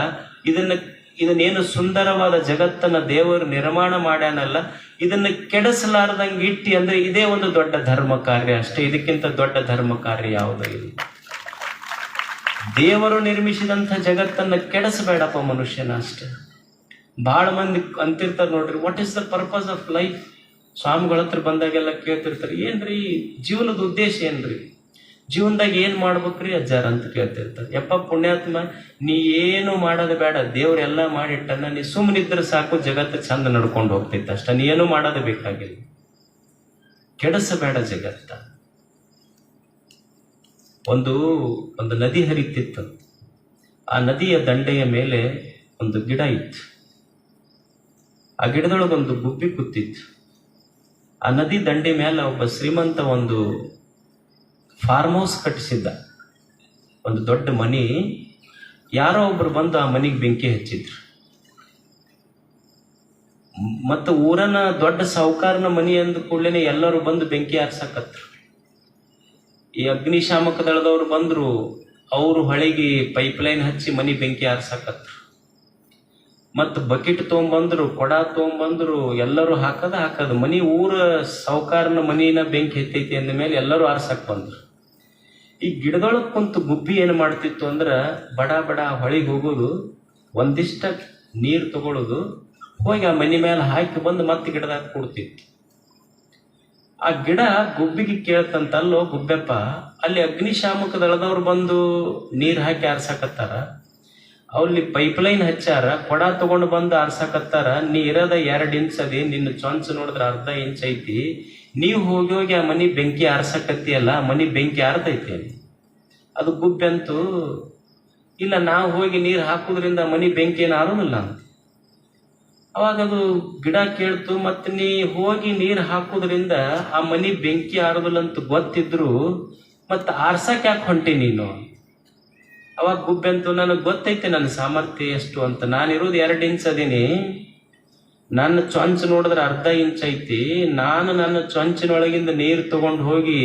ಇದನ್ನೇನು ಸುಂದರವಾದ ಜಗತ್ತನ್ನು ದೇವರು ನಿರ್ಮಾಣ ಮಾಡ್ಯಾನಲ್ಲ, ಇದನ್ನು ಕೆಡಿಸಲಾರದಂಗೆ ಇಟ್ಟಿ ಅಂದ್ರೆ ಇದೇ ಒಂದು ದೊಡ್ಡ ಧರ್ಮ ಕಾರ್ಯ ಅಷ್ಟೇ. ಇದಕ್ಕಿಂತ ದೊಡ್ಡ ಧರ್ಮ ಕಾರ್ಯ ಯಾವುದೂ ಇಲ್ಲ. ದೇವರು ನಿರ್ಮಿಸಿದಂಥ ಜಗತ್ತನ್ನು ಕೆಡಿಸಬೇಡಪ್ಪ ಮನುಷ್ಯನ ಅಷ್ಟೇ. ಬಹಳ ಮಂದಿ ಅಂತಿರ್ತಾರೆ ನೋಡ್ರಿ, what is the purpose of life? ಸ್ವಾಮಿಗಳ ಹತ್ರ ಬಂದಾಗೆಲ್ಲ ಕೇಳ್ತಿರ್ತಾರೆ, ಏನ್ರಿ ಜೀವನದ ಉದ್ದೇಶ ಏನ್ರಿ, ಜೀವನದಾಗ ಏನ್ ಮಾಡ್ಬೇಕ್ರಿ ಅಜ್ಜಾರ ಅಂತ ಕೇಳ್ತಿರ್ತಾರೆ. ಯಪ್ಪ ಪುಣ್ಯಾತ್ಮ, ನೀ ಏನು ಮಾಡೋದು ಬೇಡ, ದೇವ್ರೆಲ್ಲ ಮಾಡಿಟ್ಟನ್ನ, ನೀ ಸುಮ್ಮನಿದ್ರೆ ಸಾಕು, ಜಗತ್ತು ಚಂದ ನಡ್ಕೊಂಡು ಹೋಗ್ತೈತೆ ಅಷ್ಟ. ನೀ ಏನು ಮಾಡೋದು ಬೇಕಾಗಿಲ್ಲ, ಕೆಡಿಸಬೇಡ ಜಗತ್ತ. ಒಂದು ನದಿ ಹರಿತಿತ್ತು. ಆ ನದಿಯ ದಂಡೆಯ ಮೇಲೆ ಒಂದು ಗಿಡ ಇತ್ತು. ಆ ಗಿಡದೊಳಗೊಂದು ಗುಬ್ಬಿ ಕೂತಿತ್ತು. ಆ ನದಿ ದಂಡೆ ಮೇಲೆ ಒಬ್ಬ ಶ್ರೀಮಂತ ಒಂದು ಫಾರ್ಮ್ ಹೌಸ್ ಕಟ್ಟಿಸಿದ್ದ, ಒಂದು ದೊಡ್ಡ ಮನಿ. ಯಾರೋ ಒಬ್ರು ಬಂದು ಆ ಮನಿಗೆ ಬೆಂಕಿ ಹಚ್ಚಿದ್ರು. ಮತ್ತು ಊರನ ದೊಡ್ಡ ಸಾಹುಕಾರನ ಮನಿ ಅಂದ ಕೂಡಲೇ ಎಲ್ಲರೂ ಬಂದು ಬೆಂಕಿ ಹಾರ್ಸಕತ್ರು. ಈ ಅಗ್ನಿಶಾಮಕ ದಳದವ್ರು ಬಂದ್ರು, ಅವರು ಹೊಳೆಗೆ ಪೈಪ್ಲೈನ್ ಹಚ್ಚಿ ಮನಿ ಬೆಂಕಿ ಹಾರ್ಸಕತ್ರು. ಮತ್ತು ಬಕೆಟ್ ತೊಗೊಂಬಂದ್ರು, ಕೊಡ ತೊಗೊಂಬಂದ್ರು, ಎಲ್ಲರೂ ಹಾಕದ ಮನಿ. ಊರ ಸಾಹುಕಾರನ ಮನಿನ ಬೆಂಕಿ ಎತ್ತೈತಿ ಅಂದ ಮೇಲೆ ಎಲ್ಲರೂ ಆರ್ಸಕ್ ಬಂದ್ರು. ಈ ಗಿಡದೊಳಗೆ ಕುಂತು ಗುಬ್ಬಿ ಏನು ಮಾಡ್ತಿತ್ತು ಅಂದ್ರೆ, ಬಡ ಹೊಳಿಗೆ ಹೋಗೋದು, ಒಂದಿಷ್ಟ ನೀರು ತಗೊಳ್ಳೋದು, ಹೋಗಿ ಆ ಮನಿ ಮೇಲೆ ಹಾಕಿ ಬಂದು ಮತ್ತೆ ಗಿಡದಾಗ ಕೊಡ್ತಿತ್ತು. ಆ ಗಿಡ ಗುಬ್ಬಿಗೆ ಕೇಳ್ತಂತಲ್ಲೋ ಗುಬ್ಬೆಪ್ಪ, ಅಲ್ಲಿ ಅಗ್ನಿಶಾಮಕ ದಳದವ್ರು ಬಂದು ನೀರು ಹಾಕಿ ಆರ್ಸಕತ್ತಾರ, ಅಲ್ಲಿ ಪೈಪ್ಲೈನ್ ಹಚ್ಚಾರ, ಕೊಡ ತಗೊಂಡು ಬಂದು ಆರ್ಸಕತ್ತಾರ, ನೀ ಇರೋದ 2 ಇಂಚ್ ಅದಿ, ನಿನ್ನ ಚೊಂಚು ನೋಡಿದ್ರೆ ಅರ್ಧ ಇಂಚ್ ಐತಿ, ನೀವು ಹೋಗಿ ಆ ಮನಿ ಬೆಂಕಿ ಆರ್ಸಕತ್ತಿಯಲ್ಲ, ಮನಿ ಬೆಂಕಿ ಆರ್ತೈತಿ ಅಲ್ಲಿ. ಅದು ಗುಬ್ಬೆ ಅಂತೂ ಇಲ್ಲ, ನಾವು ಹೋಗಿ ನೀರು ಹಾಕೋದ್ರಿಂದ ಮನಿ ಬೆಂಕಿ ಏನು ಆರೋದಿಲ್ಲ ಅಂತ. ಅವಾಗ ಅದು ಗಿಡ ಕೇಳ್ತು, ಮತ್ತೆ ನೀ ಹೋಗಿ ನೀರು ಹಾಕೋದ್ರಿಂದ ಆ ಮನಿ ಬೆಂಕಿ ಆರೋದಿಲ್ಲ ಅಂತ ಗೊತ್ತಿದ್ರು ಮತ್ತೆ ಆರ್ಸಕ್ ಯಾಕೆ ಹೊಂಟಿ ನೀನು? ಅವಾಗ ಗುಬ್ಬೆ ಅಂತೂ, ನನಗೆ ಗೊತ್ತೈತೆ ನನ್ನ ಸಾಮರ್ಥ್ಯ ಎಷ್ಟು ಅಂತ, ನಾನಿರೋದು 2 ಇಂಚ್ ಅದೀನಿ, ನನ್ನ ಚೊಂಚು ನೋಡಿದ್ರೆ ಅರ್ಧ ಇಂಚ್ ಐತಿ, ನಾನು ನನ್ನ ಚೊಂಚಿನೊಳಗಿಂದ ನೀರು ತಗೊಂಡು ಹೋಗಿ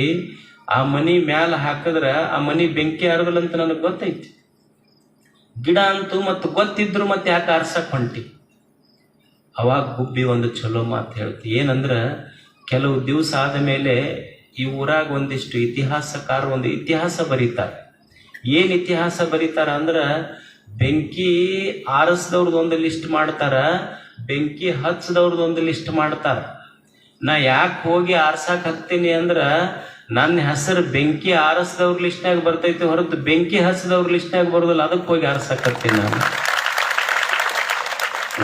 ಆ ಮನಿ ಮ್ಯಾಲ ಹಾಕಿದ್ರೆ ಆ ಮನಿ ಬೆಂಕಿ ಆರೋದಿಲ್ಲ ಅಂತ ನನಗೆ ಗೊತ್ತೈತಿ. ಗಿಡ ಅಂತೂ ಮತ್ತೆ ಗೊತ್ತಿದ್ರು ಮತ್ತೆ ಯಾಕೆ ಆರ್ಸಕ್ ಹೊಂಟಿ? ಅವಾಗ ಗುಬ್ಬಿ ಒಂದು ಚಲೋ ಮಾತು ಹೇಳ್ತಿ, ಏನಂದ್ರ, ಕೆಲವು ದಿವಸ ಆದ ಮೇಲೆ ಈ ಊರಾಗ ಒಂದಿಷ್ಟು ಇತಿಹಾಸಕಾರರು ಒಂದು ಇತಿಹಾಸ ಬರೀತಾರೆ. ಏನ್ ಇತಿಹಾಸ ಬರೀತಾರ ಅಂದ್ರ, ಬೆಂಕಿ ಆರಿಸಿದವ್ರದ್ದು ಒಂದು ಲಿಸ್ಟ್ ಮಾಡ್ತಾರ, ಬೆಂಕಿ ಹಚ್ಚದವ್ರದ್ದು ಒಂದು ಲಿಸ್ಟ್ ಮಾಡ್ತಾರ. ನಾ ಯಾಕೆ ಹೋಗಿ ಆರ್ಸಕ್ ಹತ್ತೀನಿ ಅಂದ್ರ, ನನ್ನ ಹೆಸರು ಬೆಂಕಿ ಆರಿಸಿದವ್ರ ಲಿಸ್ಟ್ನಾಗ ಬರ್ತೈತಿ ಹೊರತು ಬೆಂಕಿ ಹಚ್ಚದವ್ರ ಲಿಸ್ಟ್ನಾಗ ಬರೋದಿಲ್ಲ, ಅದಕ್ಕೆ ಹೋಗಿ ಆರ್ಸಕ್ ಹತ್ತೀನಿ ನಾನು.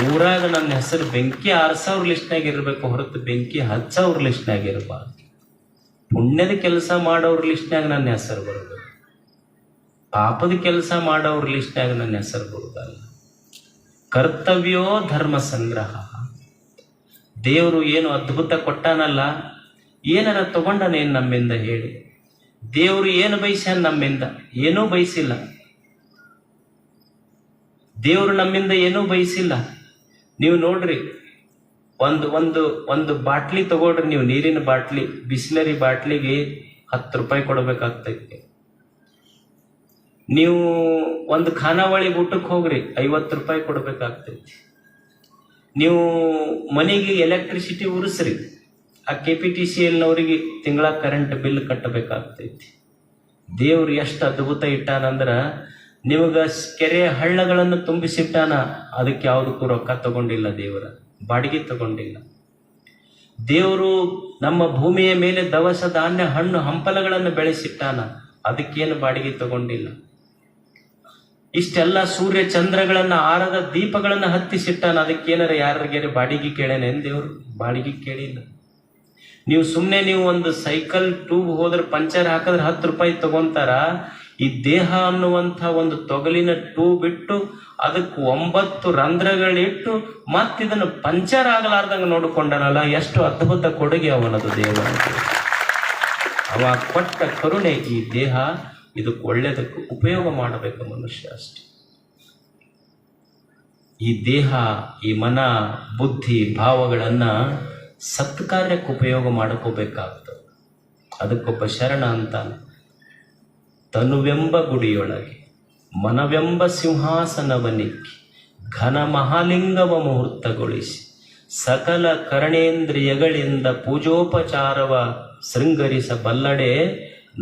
ಊರಾಗ ನನ್ನ ಹೆಸರು ಬೆಂಕಿ ಆರ್ಸವ್ರ ಲಿಸ್ಟ್ನಾಗ ಇರ್ಬೇಕು ಹೊರತು ಬೆಂಕಿ ಹಚ್ಚವ್ರ ಲಿಸ್ಟ್ನಾಗ ಇರಬಾರ್ದು. ಪುಣ್ಯದ ಕೆಲಸ ಮಾಡೋವ್ರ ಲಿಸ್ಟ್ನಾಗ ನನ್ನ ಹೆಸರು ಬರೋದು, ಪಾಪದ ಕೆಲಸ ಮಾಡೋವ್ರ ಲಿಸ್ಟ್ನಾಗ ನನ್ನ ಹೆಸರು ಬರುವುದಲ್ಲ. ಕರ್ತವ್ಯೋ ಧರ್ಮ ಸಂಗ್ರಹ. ದೇವರು ಏನು ಅದ್ಭುತ ಕೊಟ್ಟಾನಲ್ಲ, ಏನಾರ ತಗೊಂಡನೇನು ನಮ್ಮಿಂದ ಹೇಳಿ? ದೇವರು ಏನು ಬಯಸ್ಯಾನ ನಮ್ಮಿಂದ? ಏನೂ ಬಯಸಿಲ್ಲ. ದೇವರು ನಮ್ಮಿಂದ ಏನೂ ಬಯಸಿಲ್ಲ. ನೀವು ನೋಡ್ರಿ, ಒಂದು ಬಾಟ್ಲಿ ತಗೊಳ್ರಿ, ನೀವು ನೀರಿನ ಬಾಟ್ಲಿ, ಬಿಸ್ಲರಿ ಬಾಟ್ಲಿಗೆ 10 ರೂಪಾಯಿ ಕೊಡಬೇಕಾಗ್ತೈತಿ. ನೀವು ಒಂದು ಖಾನಾವಳಿ ಊಟಕ್ಕೆ ಹೋಗ್ರಿ, 50 ರೂಪಾಯಿ ಕೊಡಬೇಕಾಗ್ತೈತಿ. ನೀವು ಮನೆಗೆ ಎಲೆಕ್ಟ್ರಿಸಿಟಿ ಉರಿಸ್ರಿ, ಆ KPTCLನವರಿಗೆ ತಿಂಗಳ ಕರೆಂಟ್ ಬಿಲ್ ಕಟ್ಟಬೇಕಾಗ್ತೈತಿ. ದೇವ್ರು ಎಷ್ಟು ಅದ್ಭುತ ಇಟ್ಟಾನಂದ್ರ, ನಿಮಗ ಕೆರೆ ಹಳ್ಳಗಳನ್ನು ತುಂಬಿಸಿಟ್ಟಾನ, ಅದಕ್ಕೆ ಯಾವುದಕ್ಕೂ ರೊಕ್ಕ ತಗೊಂಡಿಲ್ಲ, ದೇವರ ಬಾಡಿಗೆ ತಗೊಂಡಿಲ್ಲ. ದೇವರು ನಮ್ಮ ಭೂಮಿಯ ಮೇಲೆ ದವಸ ಧಾನ್ಯ ಹಣ್ಣು ಹಂಪಲಗಳನ್ನು ಬೆಳೆಸಿಟ್ಟಾನ, ಅದಕ್ಕೇನು ಬಾಡಿಗೆ ತಗೊಂಡಿಲ್ಲ. ಇಷ್ಟೆಲ್ಲ ಸೂರ್ಯ ಚಂದ್ರಗಳನ್ನ ಆರದ ದೀಪಗಳನ್ನ ಹತ್ತಿಸಿಟ್ಟಾನ, ಅದಕ್ಕೇನಾರ ಯಾರಿಗಾರ ಬಾಡಿಗೆ ಕೇಳೇನೇನು ದೇವ್ರು? ಬಾಡಿಗೆ ಕೇಳಿಲ್ಲ. ನೀವು ಒಂದು ಸೈಕಲ್ ಟ್ಯೂಬ್ ಹೋದ್ರೆ ಪಂಚರ್ ಹಾಕಿದ್ರೆ 10 ರೂಪಾಯಿ ತಗೊಂತಾರ. ಈ ದೇಹ ಅನ್ನುವಂಥ ಒಂದು ತೊಗಲಿನ ಟ್ಯೂಬ್ ಇಟ್ಟು ಅದಕ್ಕೆ 9 ರಂಧ್ರಗಳಿಟ್ಟು ಮತ್ತಿದನ್ನು ಪಂಚರ್ ಆಗಲಾರ್ದಂಗೆ ನೋಡಿಕೊಂಡನಲ್ಲ, ಎಷ್ಟು ಅದ್ಭುತ ಕೊಡುಗೆ ಅವನದು ದೇವರ. ಅವ ಕೊಟ್ಟ ಕರುಣೆ ಈ ದೇಹ, ಇದಕ್ಕೆ ಒಳ್ಳೆಯದಕ್ಕೆ ಉಪಯೋಗ ಮಾಡಬೇಕು ಮನುಷ್ಯ ಅಷ್ಟೆ. ಈ ದೇಹ, ಈ ಮನ, ಬುದ್ಧಿ, ಭಾವಗಳನ್ನ ಸತ್ಕಾರ್ಯಕ್ಕೆ ಉಪಯೋಗ ಮಾಡ್ಕೋಬೇಕಾಗ್ತದೆ. ಅದಕ್ಕೊಬ್ಬ ಶರಣ ಅಂತಾನೆ, ತನುವೆಂಬ ಗುಡಿಯೊಳಗೆ ಮನವೆಂಬ ಸಿಂಹಾಸನವನಿಕ್ಕಿ ಘನ ಮಹಾಲಿಂಗವ ಮುಹೂರ್ತಗೊಳಿಸಿ ಸಕಲ ಕರ್ಣೇಂದ್ರಿಯಗಳಿಂದ ಪೂಜೋಪಚಾರವ ಶೃಂಗರಿಸಬಲ್ಲಡೆ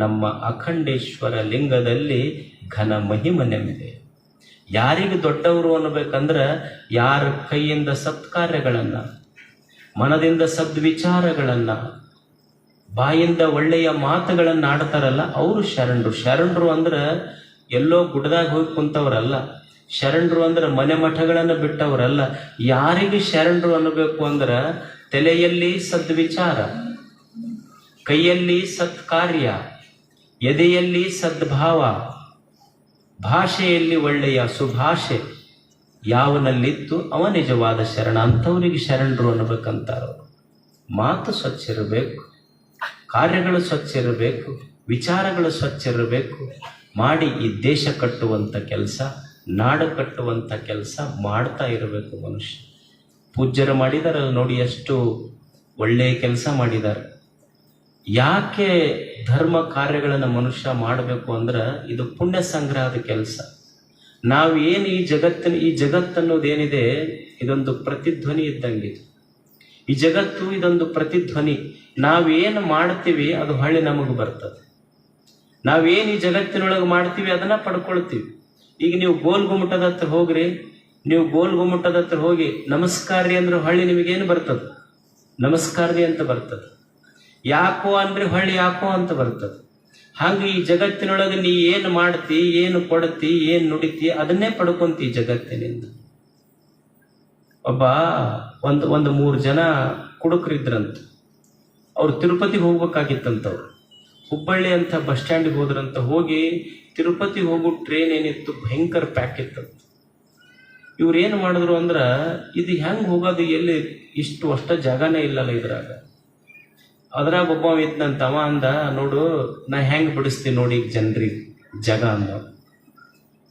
ನಮ್ಮ ಅಖಂಡೇಶ್ವರ ಲಿಂಗದಲ್ಲಿ ಘನ ಮಹಿಮೆ ನೆಮ್ಮಿದೆ. ಯಾರಿಗೆ ದೊಡ್ಡವರು ಅನ್ನಬೇಕಂದ್ರೆ ಯಾರ ಕೈಯಿಂದ ಸತ್ಕಾರ್ಯಗಳನ್ನ, ಮನದಿಂದ ಸದ್ವಿಚಾರಗಳನ್ನ, ಬಾಯಿಂದ ಒಳ್ಳೆಯ ಮಾತುಗಳನ್ನ ಆಡ್ತಾರಲ್ಲ ಅವರು ಶರಣರು. ಶರಣರು ಅಂದ್ರೆ ಎಲ್ಲೋ ಗುಡ್ಡದಾಗ ಹೋಗಿ ಕುಂತವ್ರಲ್ಲ. ಶರಣರು ಅಂದ್ರೆ ಮನೆ ಮಠಗಳನ್ನು ಬಿಟ್ಟವರಲ್ಲ. ಯಾರಿಗೆ ಶರಣರು ಅನ್ನಬೇಕು ಅಂದ್ರೆ ತಲೆಯಲ್ಲಿ ಸದ್ವಿಚಾರ, ಕೈಯಲ್ಲಿ ಸತ್ಕಾರ್ಯ, ಎದೆಯಲ್ಲಿ ಸದ್ಭಾವ, ಭಾಷೆಯಲ್ಲಿ ಒಳ್ಳೆಯ ಸುಭಾಷೆ ಯಾವನಲ್ಲಿತ್ತು ಅವ ನಿಜವಾದ ಶರಣ. ಅಂಥವರಿಗೆ ಶರಣರು ಅನ್ನಬೇಕಂತಾರವರು. ಮಾತು ಸ್ವಚ್ಛ ಇರಬೇಕು, ಕಾರ್ಯಗಳು ಸ್ವಚ್ಛ ಇರಬೇಕು, ವಿಚಾರಗಳು ಸ್ವಚ್ಛ ಇರಬೇಕು. ಮಾಡಿ ಈ ದೇಶ ಕಟ್ಟುವಂಥ ಕೆಲಸ, ನಾಡು ಕಟ್ಟುವಂಥ ಕೆಲಸ ಮಾಡ್ತಾ ಇರಬೇಕು ಮನುಷ್ಯ. ಪೂಜ್ಯರು ಮಾಡಿದಾರಲ್ಲ ನೋಡಿ, ಎಷ್ಟು ಒಳ್ಳೆಯ ಕೆಲಸ ಮಾಡಿದ್ದಾರೆ. ಯಾಕೆ ಧರ್ಮ ಕಾರ್ಯಗಳನ್ನು ಮನುಷ್ಯ ಮಾಡಬೇಕು ಅಂದ್ರೆ ಇದು ಪುಣ್ಯ ಸಂಗ್ರಹದ ಕೆಲಸ. ನಾವೇನು ಈ ಜಗತ್ತನ್ನೋದೇನಿದೆ ಇದೊಂದು ಪ್ರತಿಧ್ವನಿ ಇದ್ದಂಗಿದೆ. ಈ ಜಗತ್ತು ಇದೊಂದು ಪ್ರತಿಧ್ವನಿ. ನಾವೇನು ಮಾಡ್ತೀವಿ ಅದು ಹೊಳ್ಳಿ ನಮಗೆ ಬರ್ತದೆ. ನಾವೇನು ಈ ಜಗತ್ತಿನೊಳಗೆ ಮಾಡ್ತೀವಿ ಅದನ್ನ ಪಡ್ಕೊಳ್ತೀವಿ. ಈಗ ನೀವು ಗೋಲ್ ಗುಮ್ಮಟದ ಹತ್ರ ಹೋಗ್ರಿ, ನೀವು ಗೋಲ್ ಗುಮ್ಮಟದ ಹತ್ರ ಹೋಗಿ ನಮಸ್ಕಾರ್ರಿ ಅಂದ್ರೆ ಹೊಳ್ಳಿ ನಿಮಗೇನು ಬರ್ತದೆ? ನಮಸ್ಕಾರ್ರಿ ಅಂತ ಬರ್ತದೆ. ಯಾಕೋ ಅಂದ್ರೆ ಹೊಳ್ಳಿ ಯಾಕೋ ಅಂತ ಬರ್ತದೆ. ಹಾಗೆ ಈ ಜಗತ್ತಿನೊಳಗೆ ನೀ ಏನು ಮಾಡ್ತಿ, ಏನು ಕೊಡ್ತಿ, ಏನು ನುಡಿತಿ ಅದನ್ನೇ ಪಡ್ಕೊಂತಿ ಜಗತ್ತಿನಿಂದ. ಒಬ್ಬ ಒಂದು 3 ಜನ ಕುಡುಕರಿದ್ರಂತ. ಅವ್ರು ತಿರುಪತಿಗೆ ಹೋಗ್ಬೇಕಾಗಿತ್ತಂತವ್ರು. ಹುಬ್ಬಳ್ಳಿ ಅಂತ ಬಸ್ ಸ್ಟ್ಯಾಂಡಿಗೆ ಹೋದ್ರಂತ. ಹೋಗಿ ತಿರುಪತಿಗೆ ಹೋಗೋ ಟ್ರೈನ್ ಏನಿತ್ತು ಭಯಂಕರ ಪ್ಯಾಕ್ ಇತ್ತಂತ. ಇವ್ರು ಏನು ಮಾಡಿದ್ರು ಅಂದ್ರೆ ಇದು ಹೆಂಗೆ ಹೋಗೋದು, ಎಲ್ಲಿ ಇಷ್ಟು ಅಷ್ಟ ಜಾಗನೇ ಇಲ್ಲಲ್ಲ ಇದ್ರಾಗ. ಅದ್ರಾಗ ಒಬ್ಬ ಇದ್ನಂತ. ಅವ ಅಂದ, ನೋಡು ನಾ ಹೆಂಗೆ ಬಿಡಿಸ್ತೀನಿ ನೋಡಿ ಈಗ ಜನರಿಗೆ ಜಾಗ ಅಂದ.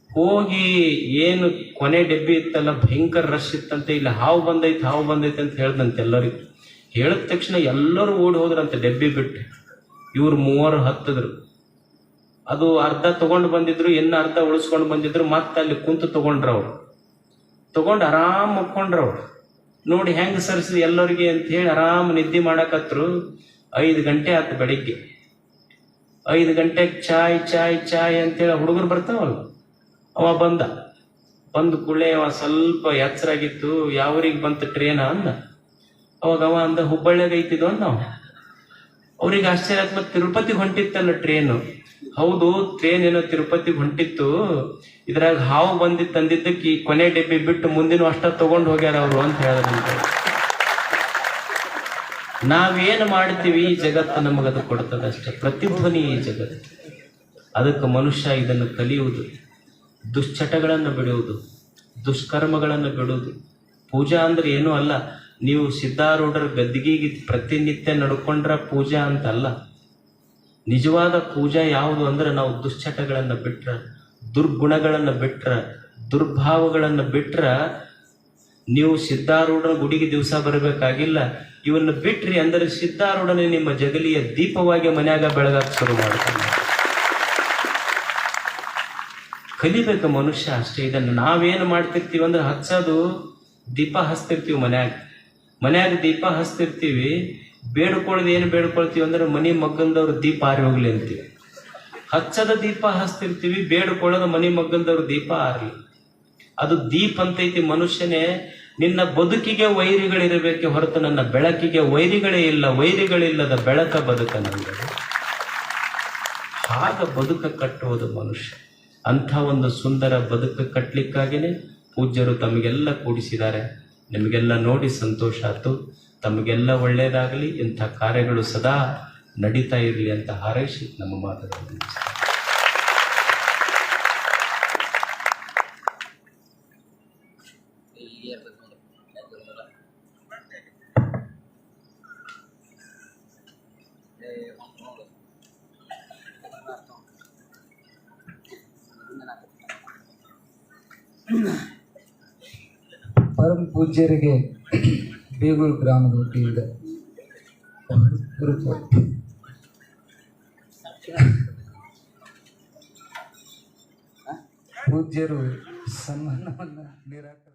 ಹೋಗಿ ಏನು ಕೊನೆ ಡೆಬ್ಬಿ ಇತ್ತಲ್ಲ ಭಯಂಕರ ರಶ್ ಇತ್ತಂತೆ. ಇಲ್ಲಿ ಹಾವು ಬಂದೈತೆ ಅಂತ ಹೇಳ್ದಂತೆ ಎಲ್ಲರಿಗೂ. ಹೇಳಿದ ತಕ್ಷಣ ಎಲ್ಲರೂ ಓಡಿ ಹೋದ್ರಂತೆ ಡೆಬ್ಬಿ ಬಿಟ್ಟು. ಇವ್ರು 3 ಹತ್ತಿದ್ರು. ಅದು ಅರ್ಧ ತಗೊಂಡು ಬಂದಿದ್ರು, ಇನ್ನು ಅರ್ಧ ಉಳಿಸ್ಕೊಂಡು ಬಂದಿದ್ರು. ಮತ್ತೆ ಅಲ್ಲಿ ಕುಂತು ತಗೊಂಡು ಆರಾಮ್ ಮಕ್ಕೊಂಡ್ರವ್ರು. ನೋಡಿ ಹೆಂಗ್ ಸರಿಸಿದ್ ಎಲ್ಲರಿಗೆ ಅಂತ ಹೇಳಿ ಆರಾಮ್ ನಿದ್ದೆ ಮಾಡಕತ್ರು. 5 ಗಂಟೆ ಆಯ್ತು ಬೆಳಿಗ್ಗೆ. 5 ಗಂಟೆಗೆ ಚಾಯ್ ಅಂತೇಳಿ ಹುಡುಗರು ಬರ್ತಾವಲ್ಲ, ಅವ ಬಂದು ಕೂಡಲೇ ಅವ ಸ್ವಲ್ಪ ಎಚ್ಚರಾಗಿತ್ತು. ಯಾವ್ರಿಗೆ ಬಂತು ಟ್ರೇನ ಅಂದ. ಅವಾಗ ಅವ ಅಂದ, ಹುಬ್ಬಳ್ಳಿಯಾಗ ಐತಿದ್ವು ಅಂದ ನಾವು. ಅವ್ರಿಗೆ ಆಶ್ಚರ್ಯ ಆಯ್ತು. ಮತ್ತೆ ತಿರುಪತಿಗೆ ಹೊಂಟಿತ್ತಲ್ಲ ಟ್ರೇನು. ಹೌದು, ಟ್ರೇನ್ ಏನೋ ತಿರುಪತಿಗೆ ಹೊಂಟಿತ್ತು. ಇದ್ರಾಗ ಹಾವು ಬಂದಿತ್ತು ಅಂದಿದ್ದಕ್ಕೆ ಈ ಕೊನೆ ಡೆಬ್ಬಿ ಬಿಟ್ಟು ಮುಂದಿನ ಅಷ್ಟ ತಗೊಂಡು ಹೋಗ್ಯಾರ ಅವರು ಅಂತ ಹೇಳಿದ್ರಂತೆ. ನಾವೇನು ಮಾಡ್ತೀವಿ ಈ ಜಗತ್ತು ನಮಗದು ಕೊಡ್ತದೆ ಅಷ್ಟೇ. ಪ್ರತಿಧ್ವನಿ ಈ ಜಗತ್ತು. ಅದಕ್ಕೆ ಮನುಷ್ಯ ಇದನ್ನು ಕಲಿಯುವುದು, ದುಶ್ಚಟಗಳನ್ನು ಬಿಡುವುದು, ದುಷ್ಕರ್ಮಗಳನ್ನು ಬಿಡುವುದು. ಪೂಜಾ ಅಂದ್ರೆ ಏನೂ ಅಲ್ಲ. ನೀವು ಸಿದ್ಧಾರೂಢರ ಗದ್ದಿಗೆಗೆ ಪ್ರತಿನಿತ್ಯ ನಡ್ಕೊಂಡ್ರ ಪೂಜಾ ಅಂತಲ್ಲ. ನಿಜವಾದ ಪೂಜಾ ಯಾವುದು ಅಂದ್ರೆ ನಾವು ದುಶ್ಚಟಗಳನ್ನು ಬಿಟ್ರ, ದುರ್ಗುಣಗಳನ್ನು ಬಿಟ್ರ, ದುರ್ಭಾವಗಳನ್ನು ಬಿಟ್ರ ನೀವು ಸಿದ್ಧಾರೂಢನ ಗುಡಿಗೆ ದಿವಸ ಬರಬೇಕಾಗಿಲ್ಲ. ಇವನ್ನು ಬಿಟ್ರಿ ಅಂದರೆ ಸಿದ್ಧಾರೂಢನೇ ನಿಮ್ಮ ಜಗಲಿಯ ದೀಪವಾಗಿ ಮನ್ಯಾಗ ಬೆಳಗಾಕ ಶುರು ಮಾಡ್ತಾನೆ. ಕಲಿಬೇಕು ಮನುಷ್ಯ ಅಷ್ಟೇ. ಇದನ್ನು ನಾವೇನು ಮಾಡ್ತಿರ್ತೀವಿ ಅಂದ್ರೆ ಹಚ್ಚೋದು ದೀಪ ಹಚ್ತಿರ್ತೀವಿ ಮನ್ಯಾಗ ದೀಪ ಹಚ್ತಿರ್ತೀವಿ. ಬೇಡ್ಕೊಳ್ಳೋದು ಏನು ಬೇಡ್ಕೊಳ್ತೀವಿ ಅಂದ್ರೆ ಮನೆ ಮಗ್ಗಲ್ದವ್ರ ದೀಪ ಆರಿ ಹೋಗ್ಲಿ ಅಂತೀವಿ. ಹಚ್ಚದ ದೀಪ ಹಚ್ತಿರ್ತೀವಿ, ಬೇಡ್ಕೊಳ್ಳೋದು ಮನೆ ಮಗ್ಗಲ್ದವ್ರ ದೀಪ ಆರ್ಲಿ. ಅದು ದೀಪ ಅಂತೈತಿ. ಮನುಷ್ಯನೇ ನಿನ್ನ ಬದುಕಿಗೆ ವೈರಿಗಳಿರಬೇಕೆ ಹೊರತು ನನ್ನ ಬೆಳಕಿಗೆ ವೈರಿಗಳೇ ಇಲ್ಲ. ವೈರಿಗಳಿಲ್ಲದ ಬೆಳಕ ಬದುಕ ನನಗೆ. ಆಗ ಬದುಕ ಕಟ್ಟುವುದು ಮನುಷ್ಯ. ಅಂಥ ಒಂದು ಸುಂದರ ಬದುಕು ಕಟ್ಟಲಿಕ್ಕಾಗಿಯೇ ಪೂಜ್ಯರು ತಮಗೆಲ್ಲ ಕೂಡಿಸಿದ್ದಾರೆ. ನಿಮಗೆಲ್ಲ ನೋಡಿ ಸಂತೋಷ ಆಯ್ತು. ತಮಗೆಲ್ಲ ಒಳ್ಳೆಯದಾಗಲಿ, ಇಂಥ ಕಾರ್ಯಗಳು ಸದಾ ನಡೀತಾ ಇರಲಿ ಅಂತ ಹಾರೈಸಿ ನಮ್ಮ ಮಾತುಗಳನ್ನು ಪರಮ ಪೂಜ್ಯರಿಗೆ ಬೇಗೂರು ಗ್ರಾಮದ ವತಿಯಿಂದ ಪೂಜ್ಯರು ಸನ್ಮಾನವನ್ನು ನಿರಾಕರಿಸಿದರು.